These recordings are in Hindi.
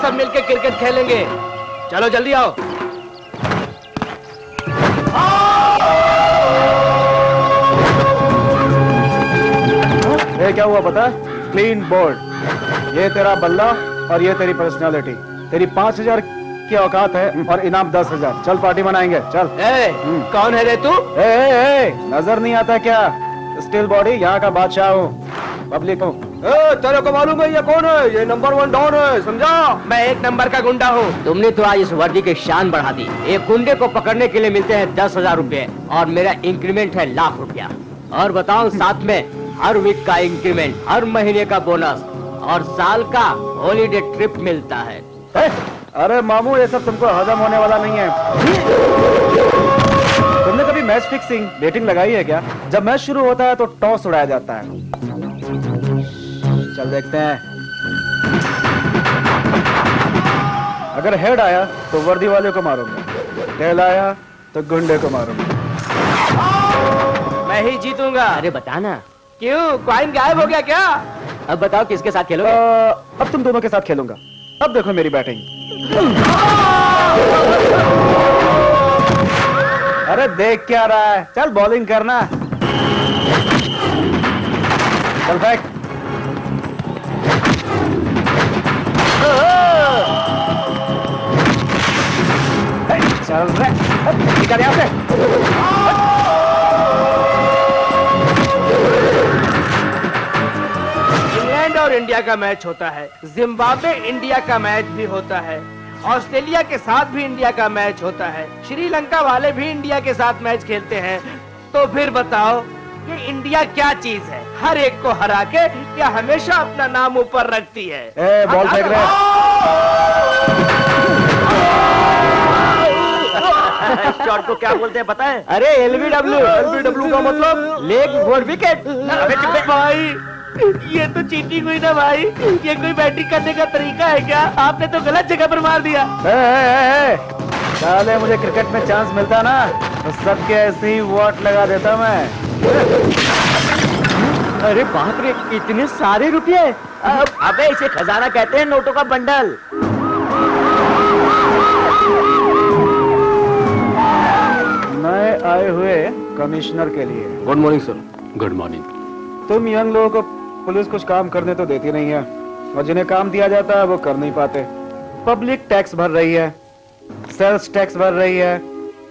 सब मिलके क्रिकेट खेलेंगे। चलो जल्दी आओ। ये क्या हुआ पता? Clean board. ये तेरा बल्ला और ये तेरी पर्सनालिटी। तेरी 5,000 की औकात है और इनाम 10,000। चल पार्टी मनाएंगे, चल। कौन है रे तू? नजर नहीं आता क्या? स्टील बॉडी, यहाँ का बादशाह हूँ, पब्लिक हूँ। तेरे को मालूम है ये कौन है? ये नंबर 1 डॉन है, समझा? मैं 1 नंबर का गुंडा हूँ। तुमने तो आज इस वर्दी की शान बढ़ा दी। एक गुंडे को पकड़ने के लिए मिलते हैं 10,000 रुपए और मेरा इंक्रीमेंट है लाख रुपया। और बताओ साथ में हर वीक का इंक्रीमेंट, हर महीने का बोनस और साल का हॉलीडे ट्रिप मिलता है। अरे मामू, ये सब तुमको हजम होने वाला नहीं है। तुमने कभी मैच फिक्सिंग बेटिंग लगाई है क्या? जब मैच शुरू होता है तो टॉस उड़ाया जाता है। चल देखते हैं। अगर हेड आया तो वर्दी वाले को मारूंगा, टेल आया तो गुंडे को मारूंगा। मैं ही जीतूंगा। अरे बताना। क्यों, कॉइन गायब हो गया क्या? अब बताओ किसके साथ खेलोगे? अब तुम दोनों के साथ खेलूंगा। अब देखो मेरी बैटिंग। अरे देख क्या रहा है, चल बॉलिंग करना। चल बैक। चल रे, निकल यहाँ से। इंग्लैंड और इंडिया का मैच होता है, जिम्बाब्वे इंडिया का मैच भी होता है, ऑस्ट्रेलिया के साथ भी इंडिया का मैच होता है, श्रीलंका वाले भी इंडिया के साथ मैच खेलते हैं। तो फिर बताओ कि इंडिया क्या चीज है? हर एक को हरा के क्या हमेशा अपना नाम ऊपर रखती है? बॉल फेंक शॉट को क्या बोलते हैं पता है? अरे एलबीडब्ल्यू। एलबीडब्ल्यू का मतलब लेग फॉर विकेट। भाई ये तो चीटिंग हुई ना भाई। ये कोई बैटिंग करने का तरीका है क्या? आपने तो गलत जगह पर मार दिया। साले, मुझे क्रिकेट में चांस मिलता ना तो सबके ऐसे ही वोट लगा देता मैं। अरे बाप रे, इतने सारे रुपए! अबे इसे खजाना कहते हैं, नोटों का बंडल। नए आए हुए कमिश्नर के लिए good morning sir. Good morning. तुम यंग लोगों को पुलिस कुछ काम करने तो देती नहीं है और जिन्हें काम दिया जाता है वो कर नहीं पाते। पब्लिक टैक्स भर रही है, सेल्स टैक्स भर रही है,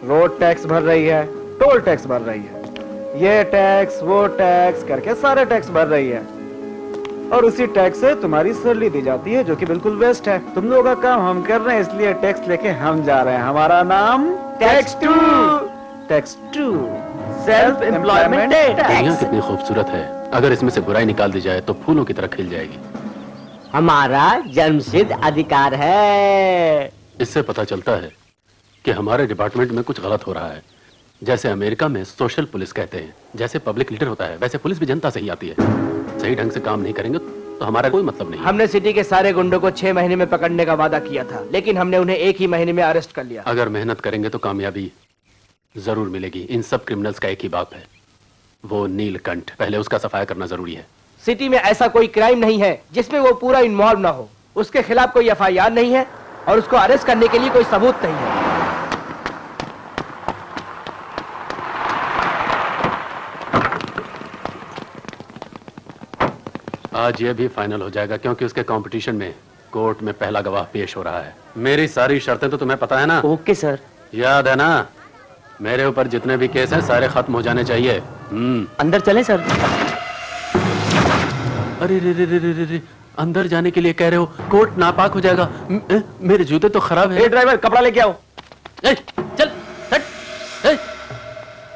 रोड टैक्स भर रही है, टोल टैक्स भर रही है, ये टैक्स वो टैक्स करके सारे टैक्स भर रही है। और उसी टैक्स से तुम्हारी सैलरी दी जाती है जो कि बिल्कुल वेस्ट है। तुम लोगों का काम हम कर रहे हैं, इसलिए टैक्स लेके हम जा रहे हैं। हमारा नाम tax two. Tax two, self employment दुनिया कितनी खूबसूरत है, अगर इसमें से बुराई निकाल दी जाए तो फूलों की तरह खिल जाएगी। हमारा जन्मसिद्ध अधिकार है। इससे पता चलता है कि हमारे डिपार्टमेंट में कुछ गलत हो रहा है। जैसे अमेरिका में सोशल पुलिस कहते हैं, जैसे पब्लिक लीडर होता है वैसे पुलिस भी जनता से ही आती है। सही ढंग से काम नहीं करेंगे तो हमारा कोई मतलब नहीं। हमने सिटी के सारे गुंडों को 6 महीने में पकड़ने का वादा किया था, लेकिन हमने उन्हें 1 ही महीने में अरेस्ट कर लिया। अगर मेहनत करेंगे तो कामयाबी जरूर मिलेगी। इन सब क्रिमिनल्स का एक ही बाप है, वो नीलकंठ। पहले उसका सफाया करना जरूरी है। सिटी में ऐसा कोई क्राइम नहीं है जिसमें वो पूरा इन्वॉल्व ना हो। उसके खिलाफ कोई FIR नहीं है और उसको अरेस्ट करने के लिए कोई सबूत नहीं है। आज ये भी फाइनल हो जाएगा क्योंकि उसके कंपटीशन में कोर्ट में पहला गवाह पेश हो रहा है। मेरी सारी शर्तें तो तुम्हें पता है ना? Okay sir. याद है ना? मेरे ऊपर जितने भी केस हैं सारे खत्म हो जाने चाहिए। अंदर चलें सर। अरे रे रे रे रे रे, अंदर जाने के लिए कह रहे हो? कोर्ट नापाक हो जाएगा। मेरे जूते तो खराब है। ड्राइवर, कपड़ा लेके आओ। चल हट।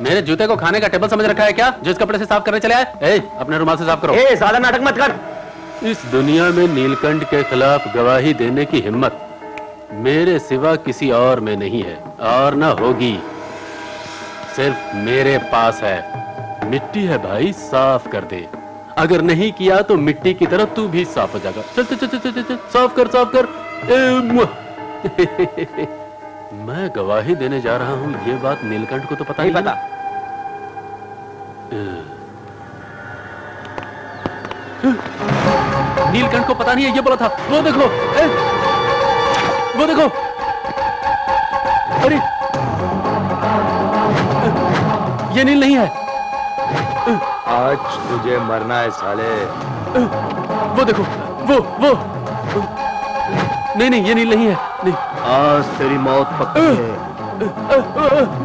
मेरे जूते को खाने का टेबल समझ रखा है क्या, जो इस कपड़े से साफ करने चले आए? अपने रुमाल से साफ करो। ज्यादा नाटक मत कर। इस दुनिया में नीलकंठ के खिलाफ गवाही देने की हिम्मत मेरे सिवा किसी और में नहीं है और न होगी, सिर्फ मेरे पास है। मिट्टी है भाई, साफ कर दे। अगर नहीं किया तो मिट्टी की तरह तू भी साफ हो जाएगा। चल चल चल चल चल, साफ कर साफ कर। मैं गवाही देने जा रहा हूं, ये बात नीलकंठ को तो पता नहीं पता। नीलकंठ को पता नहीं है, ये बोला था। वो देखो। वो देखो, अरे ये नील नहीं है। आज तुझे मरना है साले। वो देखो, वो नहीं, ये नील नहीं है। नहीं, आज तेरी मौत पक्की है।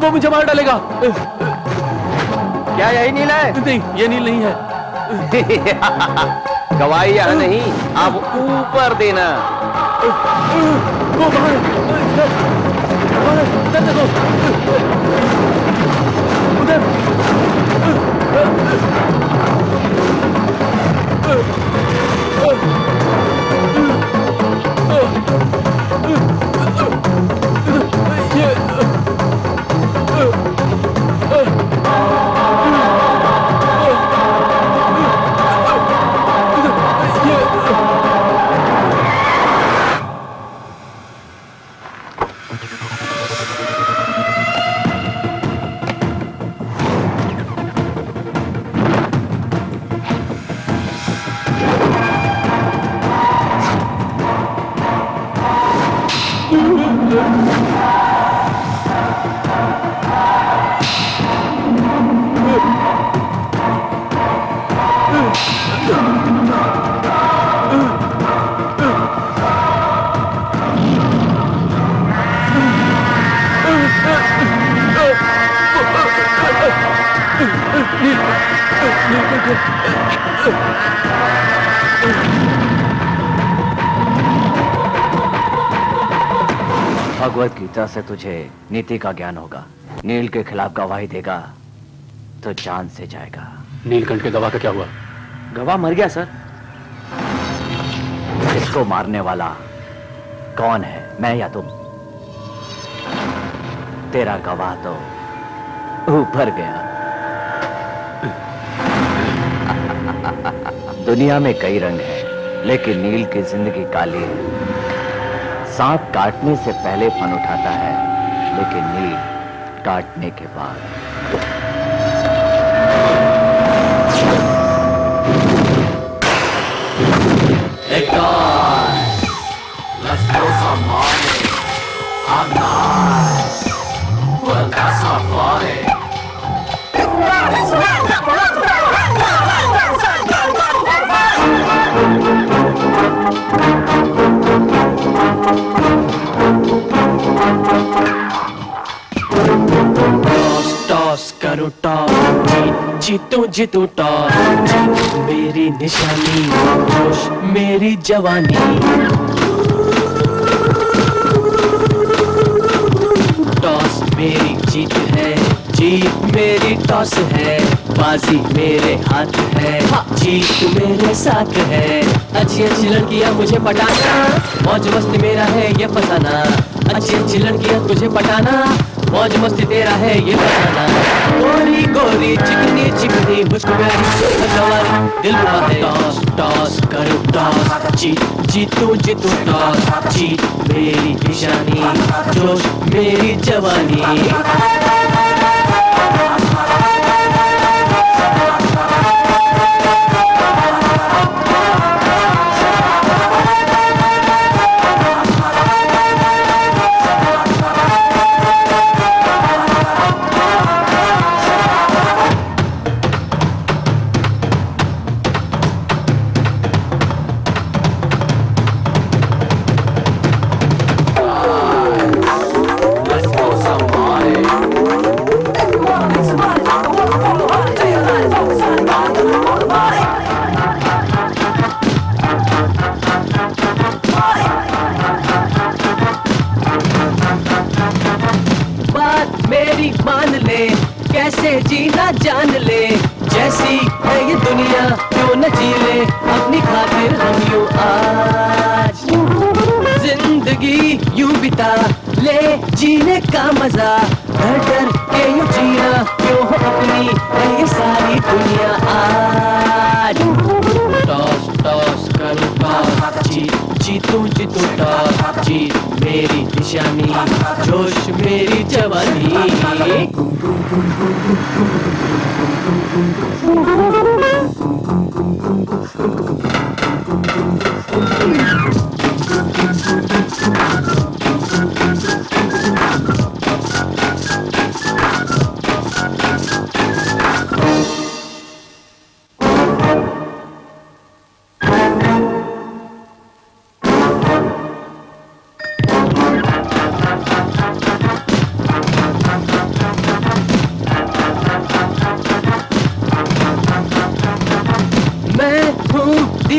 वो मुझे मार डालेगा। क्या यही नील है? नहीं, ये नील नहीं है। गवाही यहाँ नहीं, अब ऊपर देना। वो बाहर, उधर देखो, उधर। भगवत गीता से तुझे नीति का ज्ञान होगा। नील के खिलाफ गवाही देगा तो जान से जाएगा। नीलकंठ के गवाह का क्या हुआ? गवाह मर गया सर। इसको मारने वाला कौन है, मैं या तुम? तेरा गवाह तो ऊपर गया। दुनिया में कई रंग हैं, लेकिन नील की जिंदगी काली है। सांप काटने से पहले फन उठाता है, लेकिन नील काटने के बाद। टॉस करो टॉस, जीतो जीतो टॉस, जीत मेरी निशानी, जोश मेरी जवानी। टॉस मेरी जीत है, जीत मेरी टॉस है, बाजी मेरे हाथ है, जीत मेरे साथ है। अच्छी अच्छी लड़कियां मुझे पटाना, मौज मस्ती मेरा है ये फसाना। अच्छी अच्छी लड़कियां तुझे पटाना, मौज मस्ती तेरा है ये फसाना। गोरी गोरी चिकनी चिकनी मुझको प्यारी जवानी दिलवा है। टॉस टॉस करो टॉस, जीत जीतू जीतू टॉस, जीत मेरी निशानी, जोश मेरी जवानी। मान ले कैसे जीना जान ले, जैसी है ये दुनिया क्यों न जी ले अपनी खातिर हम यूं आज। जिंदगी यूं बिता ले जीने का मजा, डर डर के यूं जीना क्यों हो अपनी है ये सारी दुनिया आज। टॉस टॉस करो टॉस, जीत जीतू जीतू टॉस, जीत मेरी निशानी, जोश मेरी जवानी।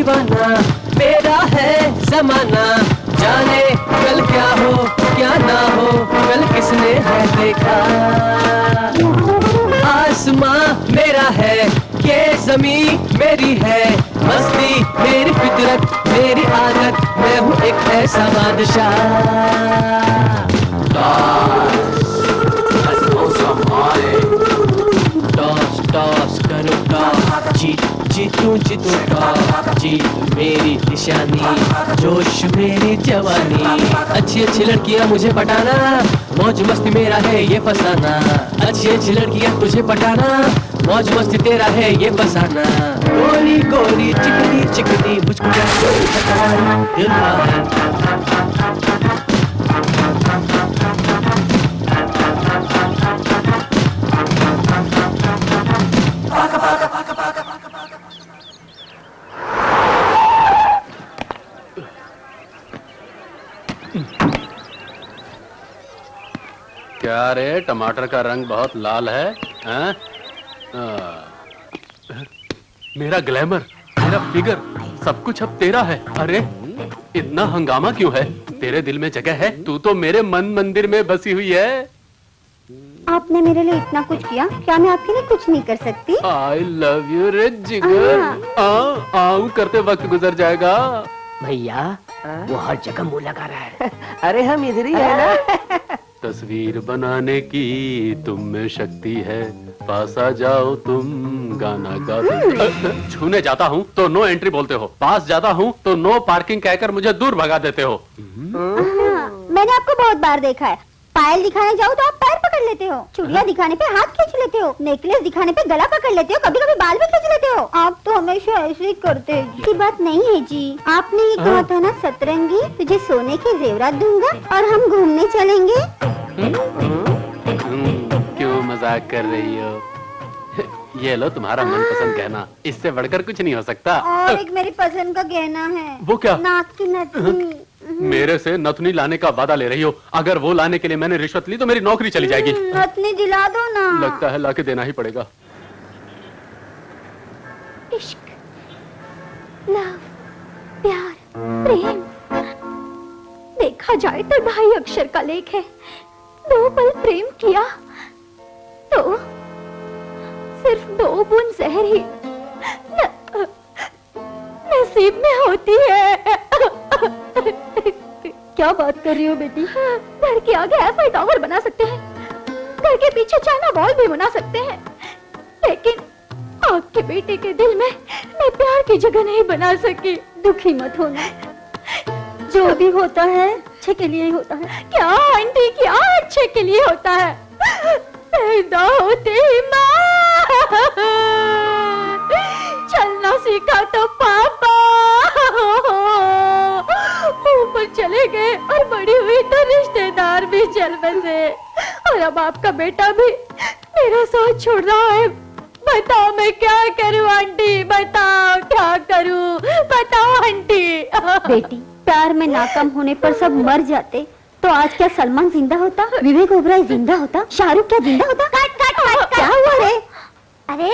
दीवाना मेरा है जमाना, जाने कल क्या हो क्या ना हो, कल किसने है देखा। आसमां मेरा है, ये जमीन मेरी है, मस्ती मेरी फितरत मेरी आदत, मैं हूँ एक ऐसा बादशाह। टॉस टॉस करो टॉस, जीतूं जीतूं टॉस, जीत मेरी निशानी, जोश मेरी जवानी। अच्छी अच्छी लड़कियां मुझे पटाना, मौज मस्ती मेरा है ये फसाना। अच्छी अच्छी लड़कियां तुझे पटाना, मौज मस्ती तेरा है ये फसाना। गोरी गोरी चिकनी चिकनी मुझको दिल क्या रे, टमाटर का रंग बहुत लाल है, हैं? मेरा ग्लैमर, मेरा फिगर, सब कुछ अब तेरा है। अरे इतना हंगामा क्यों है? तेरे दिल में जगह है, तू तो मेरे मन मंदिर में बसी हुई है। आपने मेरे लिए इतना कुछ किया, क्या मैं आपके लिए कुछ नहीं कर सकती? आई लव यू रे जिगर। आऊं करते वक्त गुजर जाएगा। भैया वो हर जगह मुंह लगा रहा है। अरे हम इधर ही है ना। तस्वीर बनाने की तुम में शक्ति है, पास आ जाओ तुम गाना गा दो। छूने जाता हूँ तो नो एंट्री बोलते हो, पास जाता हूँ तो नो पार्किंग कहकर मुझे दूर भगा देते हो। मैंने आपको बहुत बार देखा है, पायल दिखाने जाओ तो आप पैर पकड़ लेते हो, चूड़िया दिखाने पे हाथ खींच लेते हो, नेकलेस दिखाने पे गला पकड़ लेते हो, कभी कभी बाल भी खींच लेते हो। आप तो हमेशा ऐसे ही करते हैं। ऐसी बात नहीं है जी, आपने ये कहा था ना सतरंगी, तुझे सोने के जेवरात दूंगा और हम घूमने चलेंगे। क्यों मजाक कर रही हो? ये लो तुम्हारा मनपसंद गहना, इससे बढ़कर कुछ नहीं हो सकता। और एक मेरी पसंद का गहना है। वो क्या? नाक की नथनी। मेरे से नथनी लाने का वादा ले रही हो? अगर वो लाने के लिए मैंने रिश्वत ली तो मेरी नौकरी चली जाएगी। नथनी दिला दो ना। लगता है लाके देना ही पड़ेगा। इश्क, लव, प्यार, प्रेम, देखा जाए तो 2.5 अक्षर का लेख है। 2 पल प्रेम किया तो सिर्फ 2 बूंद जहर ही नसीब में होती है। क्या बात कर रही हो बेटी? घर के आगे ऐसा टावर बना सकते हैं, घर के पीछे चाइना वॉल भी बना सकते हैं, लेकिन आपके बेटे के दिल में मैं प्यार की जगह नहीं बना सकी। दुखी मत होना, जो भी होता है अच्छे के लिए ही होता है। क्या आंटी, क्या अच्छे के लिए होता है? पैदा होते ही माँ, चलना सीखा तो पापा, ऊपर चले गए और बड़ी हुई तो रिश्तेदार भी चल बसे, और अब आपका बेटा भी मेरा साथ छोड़ रहा है। बताओ मैं क्या करूं आंटी, बताओ क्या करूं, बताओ आंटी। बेटी, प्यार में नाकाम होने पर सब मर जाते तो आज क्या सलमान जिंदा होता, विवेक ओबराय जिंदा होता, शाहरुख क्या जिंदा होता? कट कट कट, क्या हुआ रे? अरे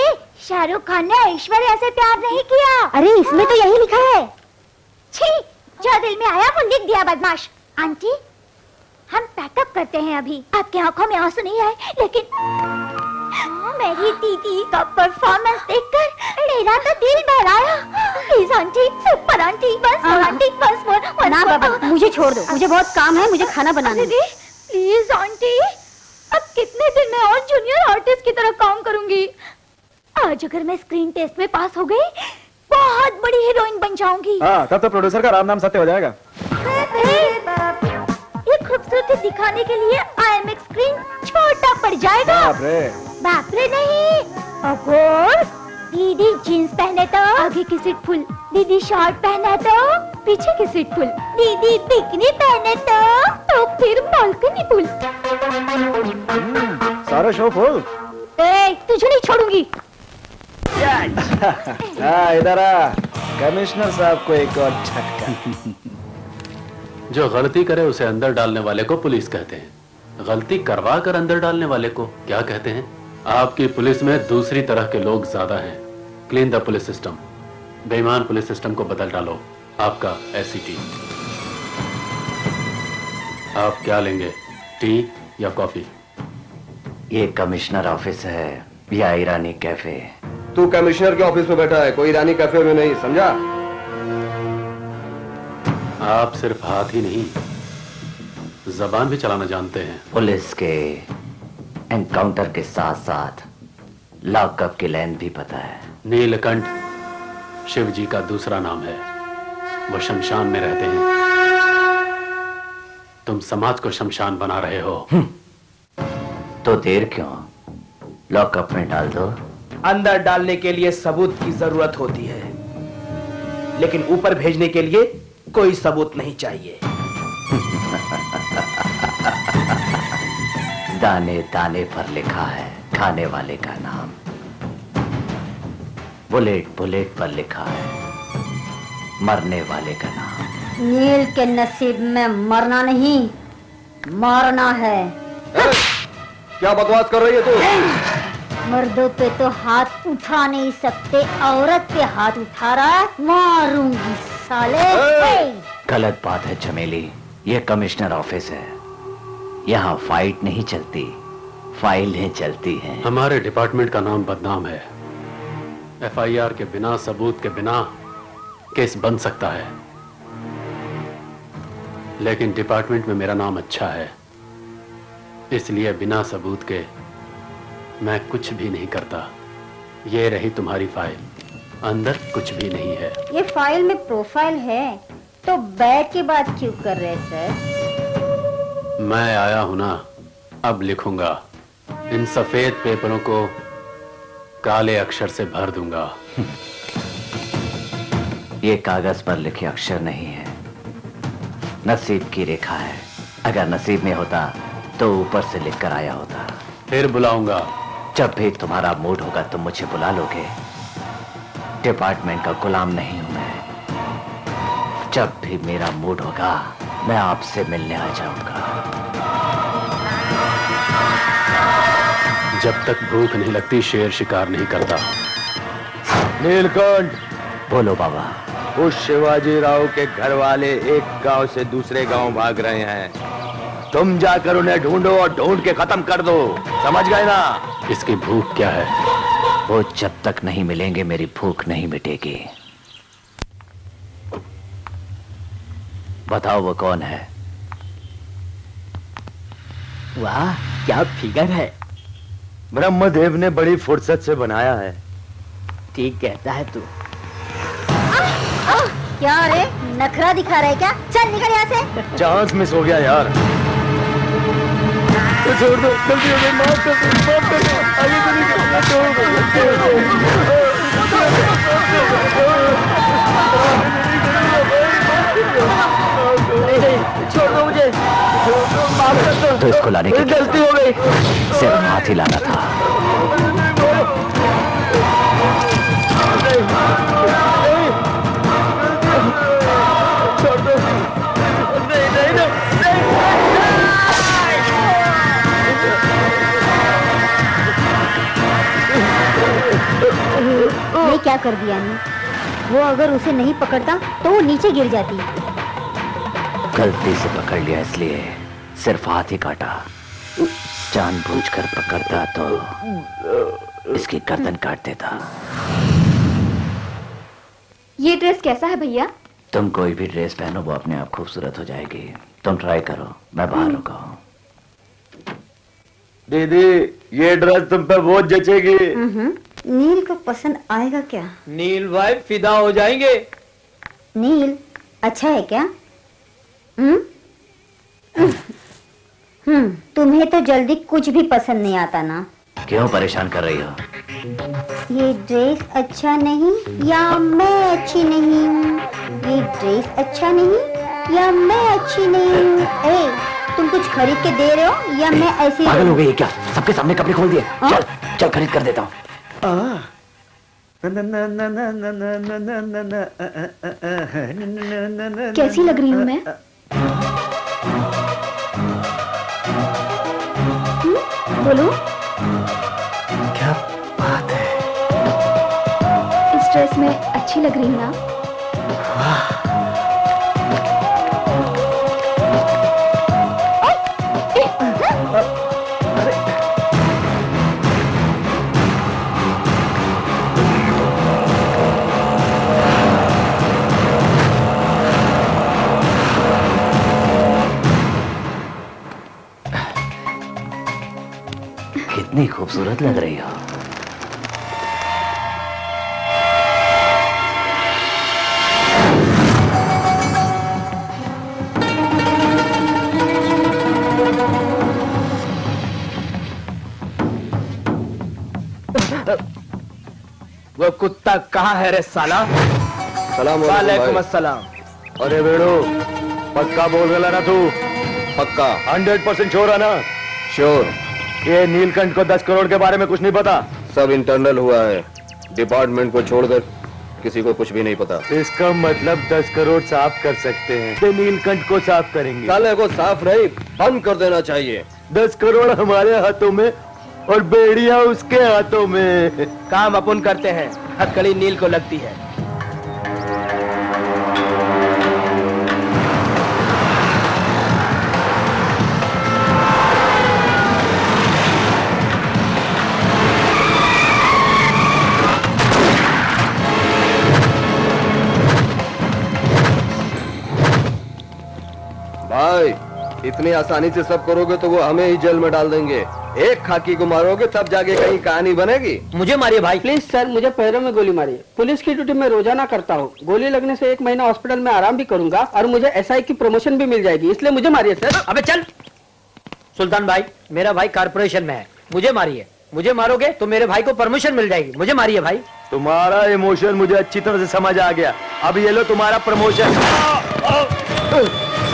शाहरुख खान ने ऐश्वर्या से प्यार नहीं किया। अरे इसमें तो यही लिखा है। छी, जो दिल में आया वो लिख दिया बदमाश। आंटी, हम पैकअप करते हैं अभी। आपकी आंखों में आंसू नहीं आए, लेकिन मेरी दीदी का परफॉर्मेंस देखकर मेरा तो दिल भर आया। प्लीज आंटी, सुपर आंटी, बस आंटी, बस वो ना बाबा, मुझे छोड़ दो, मुझे बहुत काम है, मुझे खाना बनाना है। प्लीज आंटी, अब कितने दिन मैं और जूनियर आर्टिस्ट की तरह काम करूंगी। आज अगर मैं स्क्रीन टेस्ट में पास हो गई, बहुत बड़ी हीरोइन बन जाऊंगी। हाँ, तब तो प्रोड्यूसर का राम नाम सत्य हो जाएगा। ये खूबसूरती दिखाने के लिए IMAX स्क्रीन छोटा पड़ जाएगा। बाप रे। बाप रे नहीं, अगर दीदी जीन्स पहने तो आगे की सीट फुल, दीदी शॉर्ट पहने तो पीछे की सीट फुल, दीदी बिकनी पहने तो फिर बालकनी फुल। सारा शो फुल। तुझे नहीं छोड़ूंगी। इधर आ, कमिश्नर साहब को एक और झटका। जो गलती करे उसे अंदर डालने वाले को पुलिस कहते हैं, गलती करवा कर अंदर डालने वाले को क्या कहते हैं? आपकी पुलिस में दूसरी तरह के लोग ज्यादा हैं। Clean the police system. बेईमान पुलिस सिस्टम को बदल डालो। आपका एससीटी। आप क्या लेंगे, टी या कॉफी? ये कमिश्नर ऑफिस है या ईरानी कैफे? तू कमिश्नर के ऑफिस में बैठा है, कोई ईरानी कैफे में नहीं, समझा? आप सिर्फ हाथ ही नहीं, जबान भी चलाना जानते हैं। पुलिस के एनकाउंटर के साथ साथ लॉकअप की लाइन भी पता है। नीलकंठ शिव जी का दूसरा नाम है। वो शमशान में रहते हैं। तुम समाज को शमशान बना रहे हो। तो देर क्यों, लॉकअप में डाल दो। अंदर डालने के लिए सबूत की जरूरत होती है, लेकिन ऊपर भेजने के लिए कोई सबूत नहीं चाहिए। दाने दाने पर लिखा है खाने वाले का नाम, बुलेट बुलेट पर लिखा है मरने वाले का नाम। नील के नसीब में मरना नहीं, मारना है। क्या बकवास कर रही है तू? मर्दों पे तो हाथ उठा नहीं सकते, औरत पे हाथ उठा रहा है, मारूंगी साले। गलत बात है चमेली, ये कमिश्नर ऑफिस है, यहाँ फाइट नहीं चलती, फाइलें चलती हैं। हमारे डिपार्टमेंट का नाम बदनाम है। एफआईआर के बिना, सबूत के बिना केस बन सकता है, लेकिन डिपार्टमेंट में मेरा नाम अच्छा है, इसलिए बिना सबूत के मैं कुछ भी नहीं करता। ये रही तुम्हारी फाइल, अंदर कुछ भी नहीं है। ये फाइल में प्रोफाइल है, तो बैग की बात क्यों कर रहे सर? मैं आया हूं ना, अब लिखूंगा। इन सफेद पेपरों को काले अक्षर से भर दूंगा। ये कागज पर लिखे अक्षर नहीं है, नसीब की रेखा है। अगर नसीब में होता तो ऊपर से लिखकर आया होता। फिर बुलाऊंगा। जब भी तुम्हारा मूड होगा तुम मुझे बुला लोगे। डिपार्टमेंट का गुलाम नहीं हूं मैं। जब भी मेरा मूड होगा मैं आपसे मिलने आ जाऊंगा। जब तक भूख नहीं लगती शेर शिकार नहीं करता। नीलकंठ, बोलो बाबा। उस शिवाजी राव के घर वाले एक गांव से दूसरे गांव भाग रहे हैं। तुम जाकर उन्हें ढूंढो और ढूंढ के खत्म कर दो, समझ गए ना? इसकी भूख क्या है? वो जब तक नहीं मिलेंगे मेरी भूख नहीं मिटेगी। बताओ वो कौन है? वाह क्या फिगर है। ब्रह्मदेव ने बड़ी फुर्सत से बनाया है। ठीक कहता है तू। क्या रे, नखरा दिखा रहा है क्या? चल निकल यहाँ से। चांस मिस हो गया यार। तो छोड़ दो, गलती हो गई, माफ कर दो, माफ कर दो। आगे तो नहीं, छोड़ दो, छोड़ दो। छोड़ दो मुझे, माफ कर दो। तो इसको लाने की गलती हो गई, सिर्फ हाथ ही लाना था। छोड़ दो। नहीं नहीं नहीं, ये क्या कर दिया ने? वो अगर उसे नहीं पकड़ता तो वो नीचे गिर जाती। गलती से पकड़ लिया इसलिए सिर्फ हाथ ही काटा। जानबूझकर पकड़ता तो इसकी गर्दन काट देता। ये ड्रेस कैसा है भैया? तुम कोई भी ड्रेस पहनो वो अपने आप खूबसूरत हो जाएगी। तुम ट्राई करो, मैं बाहर रुका हूँ। दीदी ये ड्रेस तुम पे बहुत जचेगी। नील को पसंद आएगा क्या? नील भाई फिदा हो जाएंगे। नील अच्छा है क्या? तुम्हें तो जल्दी कुछ भी पसंद नहीं आता ना। क्यों परेशान कर रही हो? ये ड्रेस अच्छा नहीं या मैं अच्छी नहीं हूँ? ये ड्रेस अच्छा नहीं या मैं अच्छी नहीं हूँ? तुम कुछ खरीद के दे रहे हो या मैं ऐसे पागल हो गई क्या? सबके सामने कपड़े खोल दिए। चल चल खरीद कर देता हूँ। कैसी लग रही हूँ मैं? बोलो। क्या बात है? इस ड्रेस मैं अच्छी लग रही हूँ ना? कितनी खूबसूरत लग रही हो। वो कुत्ता कहाँ है रे साला? सलाम वालेकुम अस्सलाम। अरे बेड़ो, पक्का बोल रहा ना तू? पक्का 100% श्योर है ना? श्योर। ये नीलकंठ को 10 करोड़ के बारे में कुछ नहीं पता? सब इंटरनल हुआ है, डिपार्टमेंट को छोड़कर किसी को कुछ भी नहीं पता। इसका मतलब 10 करोड़ साफ कर सकते हैं। ये नीलकंठ को साफ करेंगे। साले को साफ नहीं, बंद कर देना चाहिए। 10 करोड़ हमारे हाथों में और बेड़िया उसके हाथों में। काम अपन करते हैं, हथकड़ी नील को लगती है। भाई, इतनी आसानी से सब करोगे तो वो हमें ही जेल में डाल देंगे। एक खाकी को मारोगे तब जाके कहीं कहानी बनेगी। मुझे मारिए भाई। प्लीज सर, मुझे पैरों में गोली मारिए। पुलिस की ड्यूटी मैं रोजाना करता हूँ। गोली लगने से 1 महीना हॉस्पिटल में आराम भी करूंगा और मुझे एसआई की प्रमोशन भी मिल जाएगी, इसलिए मुझे मारिए सर। अबे चल। सुल्तान भाई, मेरा भाई कारपोरेशन में है, मुझे मारिए। मुझे मारोगे तो मेरे भाई को परमिशन मिल जाएगी। मुझे मारिए भाई। तुम्हारा इमोशन मुझे अच्छी तरह से समझ आ गया। अब ये लो तुम्हारा प्रमोशन।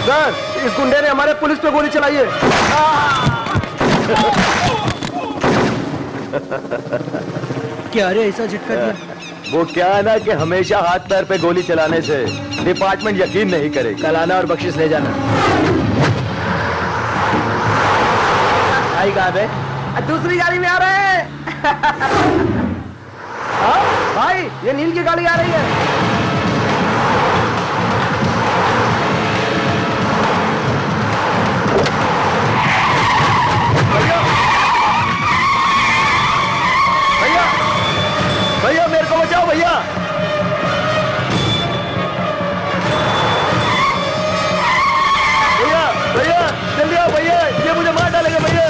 सर, इस गुंडे ने हमारे पुलिस पे गोली चलाई है। क्या रे, ऐसा झटका दिया? वो क्या है ना कि हमेशा हाथ पैर पे गोली चलाने से डिपार्टमेंट यकीन नहीं करेगी। कल आना और बख्शिश ले जाना। भाई कहाँ पे? दूसरी गाड़ी में आ रहे हैं। हाँ भाई, ये नील की गाड़ी आ रही है। भैया मेरे को बचाओ भैया। भैया भैया जल्दी आओ भैया, ये मुझे मार डालेगा भैया।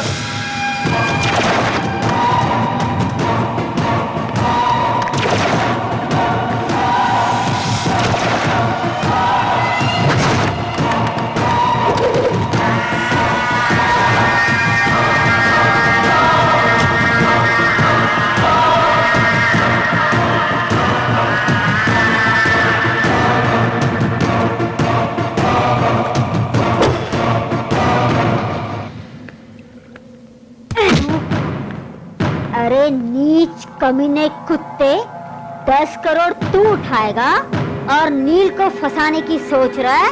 अरे नीच कमीने कुत्ते, 10 करोड़ तू उठाएगा और नील को फंसाने की सोच रहा है?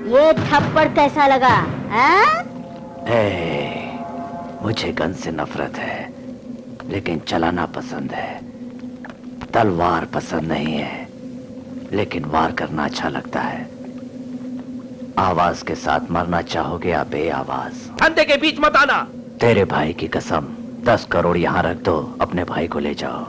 ये थप्पड़ कैसा लगा? मुझे गन से नफरत है, लेकिन चलाना पसंद है। तलवार पसंद नहीं है, लेकिन वार करना अच्छा लगता है। आवाज के साथ मरना चाहोगे या बेआवाज? अंधे के बीच मत आना। तेरे भाई की कसम, 10 करोड़ यहाँ रख दो, अपने भाई को ले जाओ।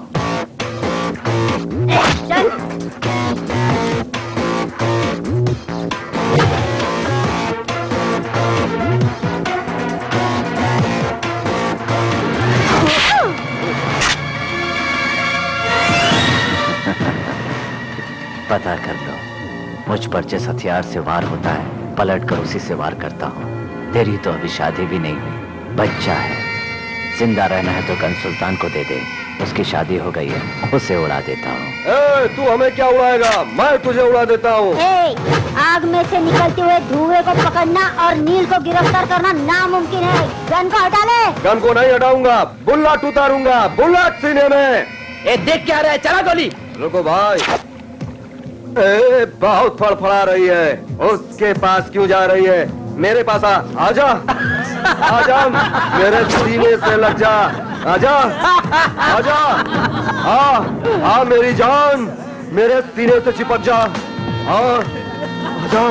पता कर लो, मुझ पर जिस हथियार से वार होता है, पलट कर उसी से वार करता हूँ। तेरी तो अभी शादी भी नहीं हुई, बच्चा है। जिंदा रहना है तो गन सुल्तान को दे दे, उसकी शादी हो गई है, उसे उड़ा देता हूँ। तू हमें क्या उड़ाएगा? मैं तुझे उड़ा देता हूँ। आग में से निकलते हुए धुएं को पकड़ना और नील को गिरफ्तार करना नामुमकिन है। गन को हटा ले। गन को नहीं हटाऊंगा, बुलेट उतारूंगा, बुलेट सीने में। ए देख क्या रहा है, चला गोली। रुको भाई। बहुत फड़फड़ा रही है, उसके पास क्यों जा रही है? मेरे पास आ जा। आजा, मेरे सीने से लग जा। आजा आजा आ मेरी जान, मेरे सीने से चिपक जा। आजा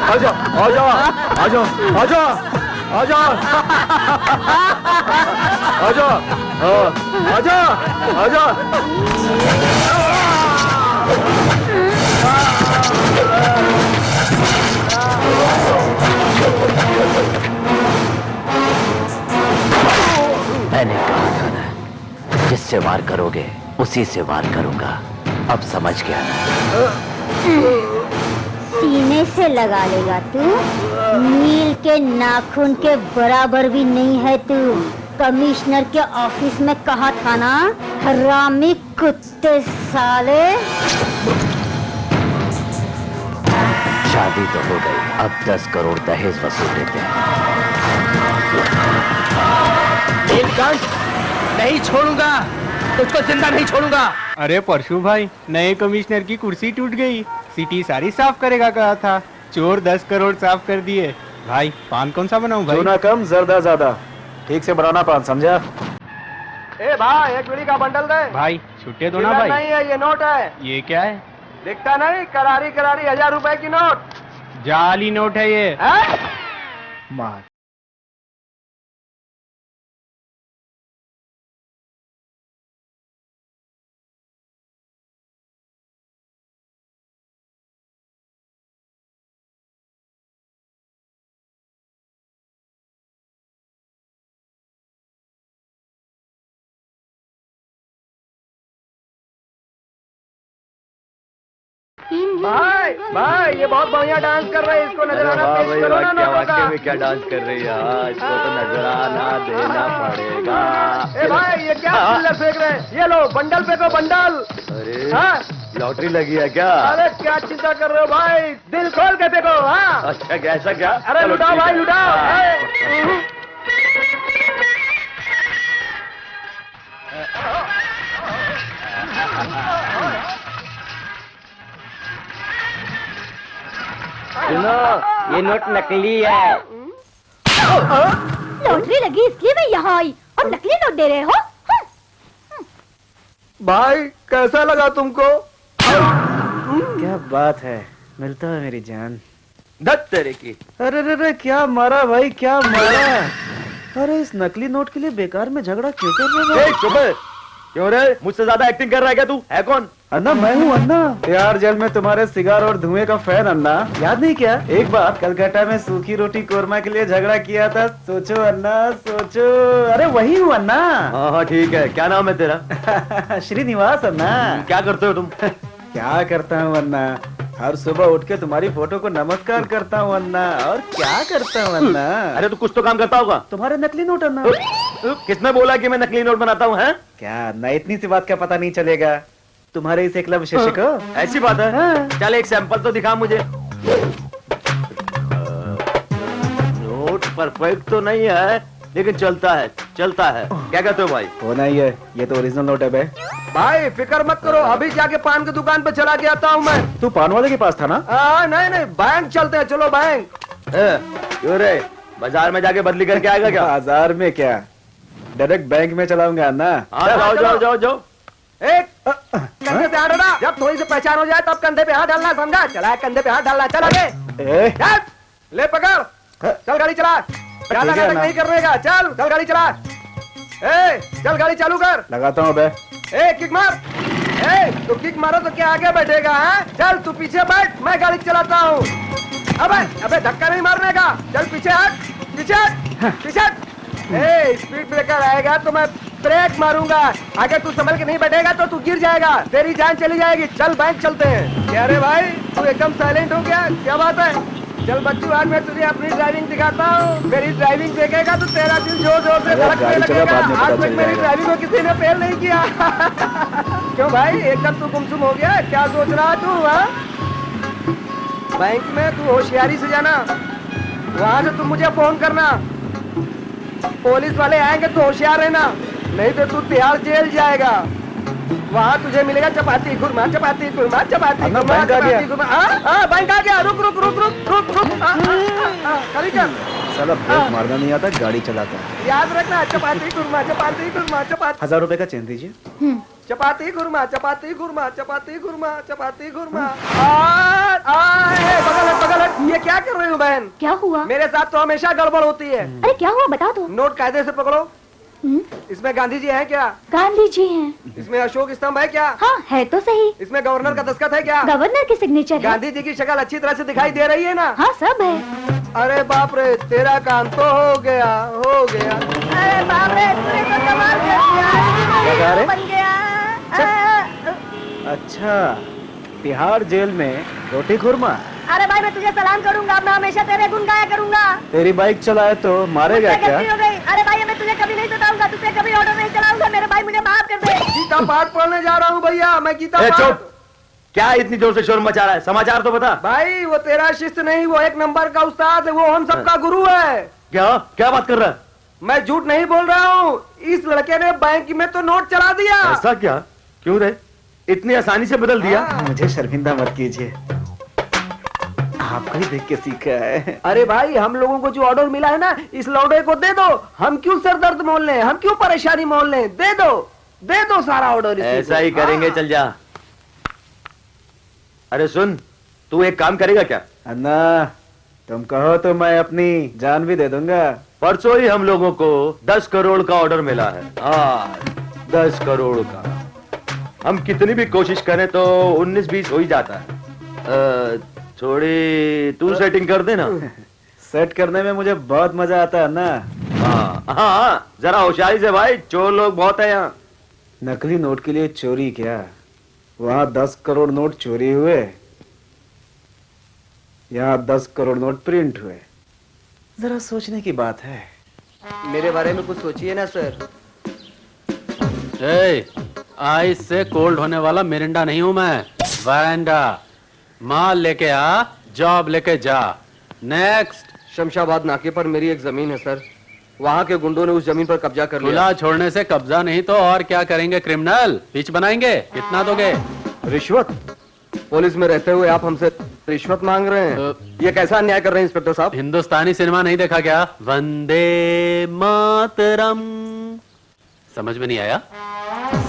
आजा आजा आजा आजा आजा आजा आजा आजा मैंने कहा था ना, जिससे वार करोगे उसी से वार करूंगा। अब समझ गया ना? सीने से लगा लेगा तू? नील के नाखून के बराबर भी नहीं है तू। कमिश्नर के ऑफिस में कहा था ना, हरामी कुत्ते साले। शादी तो हो गई, अब 10 करोड़ दहेज वसूल लेते हैं। नीलकंठ, नहीं छोड़ूंगा तुझको, जिंदा नहीं छोड़ूंगा। अरे परशु भाई, नए कमिश्नर की कुर्सी टूट गई। सिटी सारी साफ करेगा कहा था, चोर 10 करोड़ साफ कर दिए। भाई पान कौन सा बनाऊं भाई? चूना कम जर्दा ज्यादा, ठीक से बनाना पान, समझा? ए भाई, एक बीड़ी का बंडल दे। भाई छुट्टे दो ना चिल्लर भाई। नहीं है, ये नोट है। ये क्या है? दिखता नहीं? करारी करारी 1000 रुपए की नोट। जाली नोट है ये। मार भाई भाई, ये बहुत बढ़िया डांस कर रहे हैं, इसको नजराना पेश करो ना नोटों का। में क्या डांस कर रही है आज, इसको तो नजराना देना पड़ेगा। ए भाई, ये क्या चिल्लर फेंक रहे हैं? ये लो बंडल फेंको, बंडल। अरे हाँ? लॉटरी लगी है क्या? अरे क्या चिंता कर रहे हो भाई, दिल खोल के फेंको। हाँ? अच्छा क्या, ऐसा क्या? अरे चलो, लुटाओ ठीक भाई, है। लुटाओ। हाँ। सुनो, ये नोट नकली है। लॉटरी लगी इसलिए मैं यहाँ आई और नकली नोट दे रहे हो? भाई कैसा लगा तुमको? क्या बात है, मिलता है मेरी जान। धत तेरे की। अरे रे रे, क्या मारा भाई, क्या मारा। अरे इस नकली नोट के लिए बेकार में झगड़ा क्यों कर रहे हो? चुप है। क्यों रे, मुझसे ज्यादा एक्टिंग कर रहा है क्या तू? है कौन? अन्ना मैं हूँ अन्ना, यार जेल में तुम्हारे सिगार और धुएं का फैन अन्ना। याद नहीं क्या, एक बार कलकत्ता में सूखी रोटी कोरमा के लिए झगड़ा किया था? सोचो अन्ना सोचो। अरे वही हूँ अन्ना। हाँ ठीक है, क्या नाम है तेरा? श्रीनिवास अन्ना। क्या करते हो तुम? क्या करता हूँ अन्ना, हर सुबह उठ के तुम्हारी फोटो को नमस्कार करता हूँ अन्ना। और क्या करता हूँ अन्ना? अरे तू कुछ तो काम करता होगा। तुम्हारे नकली नोट अन्ना। किसने बोला कि मैं नकली नोट बनाता हूँ? है क्या ना, इतनी सी बात का पता नहीं चलेगा? तुम्हारे इस एकलव्य शिष्य को। ऐसी बात है? हाँ। चल एक सैंपल तो दिखा मुझे। नोट परफेक्ट तो नहीं है, लेकिन चलता है, चलता है। क्या कहते हो भाई? होना ही है, ये तो ओरिजिनल नोट है बे। भाई फिक्र मत करो, अभी जाके पान की दुकान पे चला के आता हूँ मैं। तू पान वाले के पास था ना? नहीं नहीं, बैंक चलते हैं, चलो बैंक। क्यों रे, बाजार में जाके बदली करके आएगा क्या? बाजार में क्या, डायरेक्ट बैंक में चलाऊंगा ना। हाँ जाओ जाओ जाओ जाओ। एक कंधे पे हाथ डालना, जब थोड़ी सी पहचान हो जाए तब कंधे पे हाथ डालना, समझा? चला, कंधे पे हाथ डालना, चल आगे। चल, ले पकड़, चल गाड़ी चला। ज्यादा नाटक नहीं करने का, चल चल गाड़ी चला। चल गाड़ी चालू कर। लगाता हूँ बे। किक मार। तू किक मारो तो क्या आगे बैठेगा? हाँ चल तू पीछे बैठ, मैं गाड़ी चलाता हूँ। अबे धक्का नहीं मारने का, चल पीछे हट, पीछे हट, पीछे हट। स्पीड ब्रेकर आएगा तो मैं ब्रेक मारूंगा, अगर तू संभल के नहीं बैठेगा तो तू गिर जाएगा, तेरी जान चली जाएगी। चल बैंक चलते हैं। क्या रे भाई, तू एकदम साइलेंट हो गया, क्या बात है? चल बच्चू, आज मैं तुझे अपनी ड्राइविंग दिखाता हूँ। मेरी ड्राइविंग देखेगा तो तेरा दिल जोर जोर से धड़कने लगेगा। आज तक मेरी ड्राइविंग को किसी ने फेल नहीं किया। क्यों भाई, एकदम तू गुमसुम हो गया, क्या सोच रहा तू? बैंक में तू होशियारी से जाना, वहां से तुम मुझे फोन करना। पुलिस वाले आएंगे तो होशियार रहना, नहीं तो तू तिहाड़ जेल जाएगा। वहाँ तुझे मिलेगा चपाती खुरमा, चपाती खुरमा, चपाती खुरमा, चपाती खुरमा। बैंक आ गया, रुक रुक रुक रुक रुक रुक। खाली कर। साला ब्रेक मारना नहीं आता, गाड़ी चलाता है। याद रखना, चपाती खुरमा, चपाती खुरमा, चपाती 1000 रुपए का चेन दीजिए। चपाती खुरमा, चपाती खुरमा, चपाती खुरमा, चपाती खुरमा। बगल हट, ये क्या कर रही हो बहन? क्या हुआ? मेरे साथ तो हमेशा गड़बड़ होती है। अरे क्या हुआ बता दो। नोट कायदे से पकड़ो। इसमें गांधी जी है क्या? गांधी जी हैं। इसमें अशोक स्तंभ है क्या? हाँ है तो सही। इसमें गवर्नर का दस्तखत है क्या? गवर्नर की सिग्नेचर है। गांधी जी की शक्ल अच्छी तरह से दिखाई दे रही है ना? हाँ सब है। अरे बाप रे, तेरा काम तो हो गया, हो गया। अरे बाप रे, तूने तो कमाल कर दिया, बन गया। अच्छा, तिहाड़ जेल में रोटी खुरमा। अरे भाई मैं तुझे सलाम करूंगा, मैं हमेशा तेरे गुण गाया करूंगा। तेरी बाइक चलाए तो मारेगा क्या? गलती हो गई। अरे भाई मैं तुझे कभी नहीं बताऊंगा, तुझे कभी ऑर्डर नहीं चलाऊंगा। मेरे भाई मुझे माफ कर दे। गीता पाठ पढ़ने जा रहा हूँ भैया, मैं गीता ए, पाठ। चुप! क्या इतनी जोर से शोर मचा रहा है? समाचार तो बता। भाई वो तेरा शिष्य नहीं, वो एक नंबर का उस्ताद है, वो हम सबका गुरु है। क्या क्या बात कर रहा है? मैं झूठ नहीं बोल रहा हूँ, इस लड़के ने बैंक में तो नोट चला दिया। ऐसा क्या? क्यों रे? इतनी आसानी से बदल दिया? मुझे शर्मिंदा मत कीजिए, आपको ही देख के सीखा है। अरे भाई हम लोगों को जो ऑर्डर मिला है ना, इस लौड़े को दे दो। हम क्यों सर दर्द मोल लें, हम क्यों परेशानी मोल लें? दे दो सारा ऑर्डर। ऐसा ही करेंगे, चल जा। अरे सुन, तू एक काम करेगा क्या? अन्ना, तुम कहो तो मैं अपनी जान भी दे दूंगा। परसों ही हम लोगों को 10 करोड़ का ऑर्डर मिला है। हाँ, 10 करोड़ का। हम कितनी भी कोशिश करें तो 19-20 हो ही जाता है। थोड़ी तू सेटिंग कर दे ना। सेट करने में मुझे बहुत मजा आता है ना। हाँ हाँ, जरा होशियारी से भाई, चोर लोग बहुत है यहाँ। नकली नोट के लिए चोरी क्या, वहाँ 10 करोड़ नोट चोरी हुए, यहाँ 10 करोड़ नोट प्रिंट हुए। जरा सोचने की बात है। मेरे बारे में कुछ सोचिए ना सर। आइस से कोल्ड होने वाला मिरिंडा नहीं हूं मैं, वरांडा। माल लेके आ, जॉब लेके जा। नेक्स्ट। शमशाबाद नाके पर मेरी एक जमीन है सर, वहाँ के गुंडों ने उस जमीन पर कब्जा कर लिया। खुला छोड़ने से कब्जा नहीं तो और क्या करेंगे क्रिमिनल? पिच बनाएंगे? कितना दोगे? रिश्वत? पुलिस में रहते हुए आप हमसे रिश्वत मांग रहे हैं? ये कैसा अन्याय कर रहे हैं इंस्पेक्टर साहब? हिंदुस्तानी सिनेमा नहीं देखा क्या? वंदे मातरम। समझ में नहीं आया?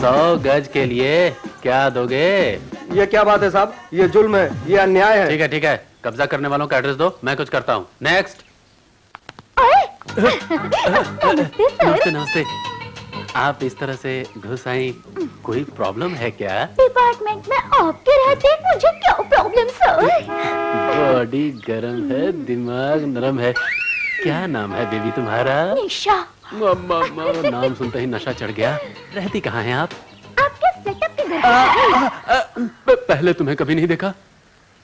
100 गज के लिए क्या दोगे? ये क्या बात है साहब, ये जुल्म है, ये अन्याय है। ठीक है, कब्जा करने वालों का एड्रेस दो, मैं कुछ करता हूँ। नेक्स्ट। नमस्ते नमस्ते। आप इस तरह से घुस आई, कोई प्रॉब्लम है क्या? डिपार्टमेंट में आपके रहते मुझे क्या प्रॉब्लम सर? बॉडी गरम है, दिमाग नरम है। क्या नाम है बेबी तुम्हारा? निशा। नाम सुनते ही नशा चढ़ गया। रहती कहाँ हैं आप? आपके सेटअप के घर। पहले तुम्हें कभी नहीं देखा।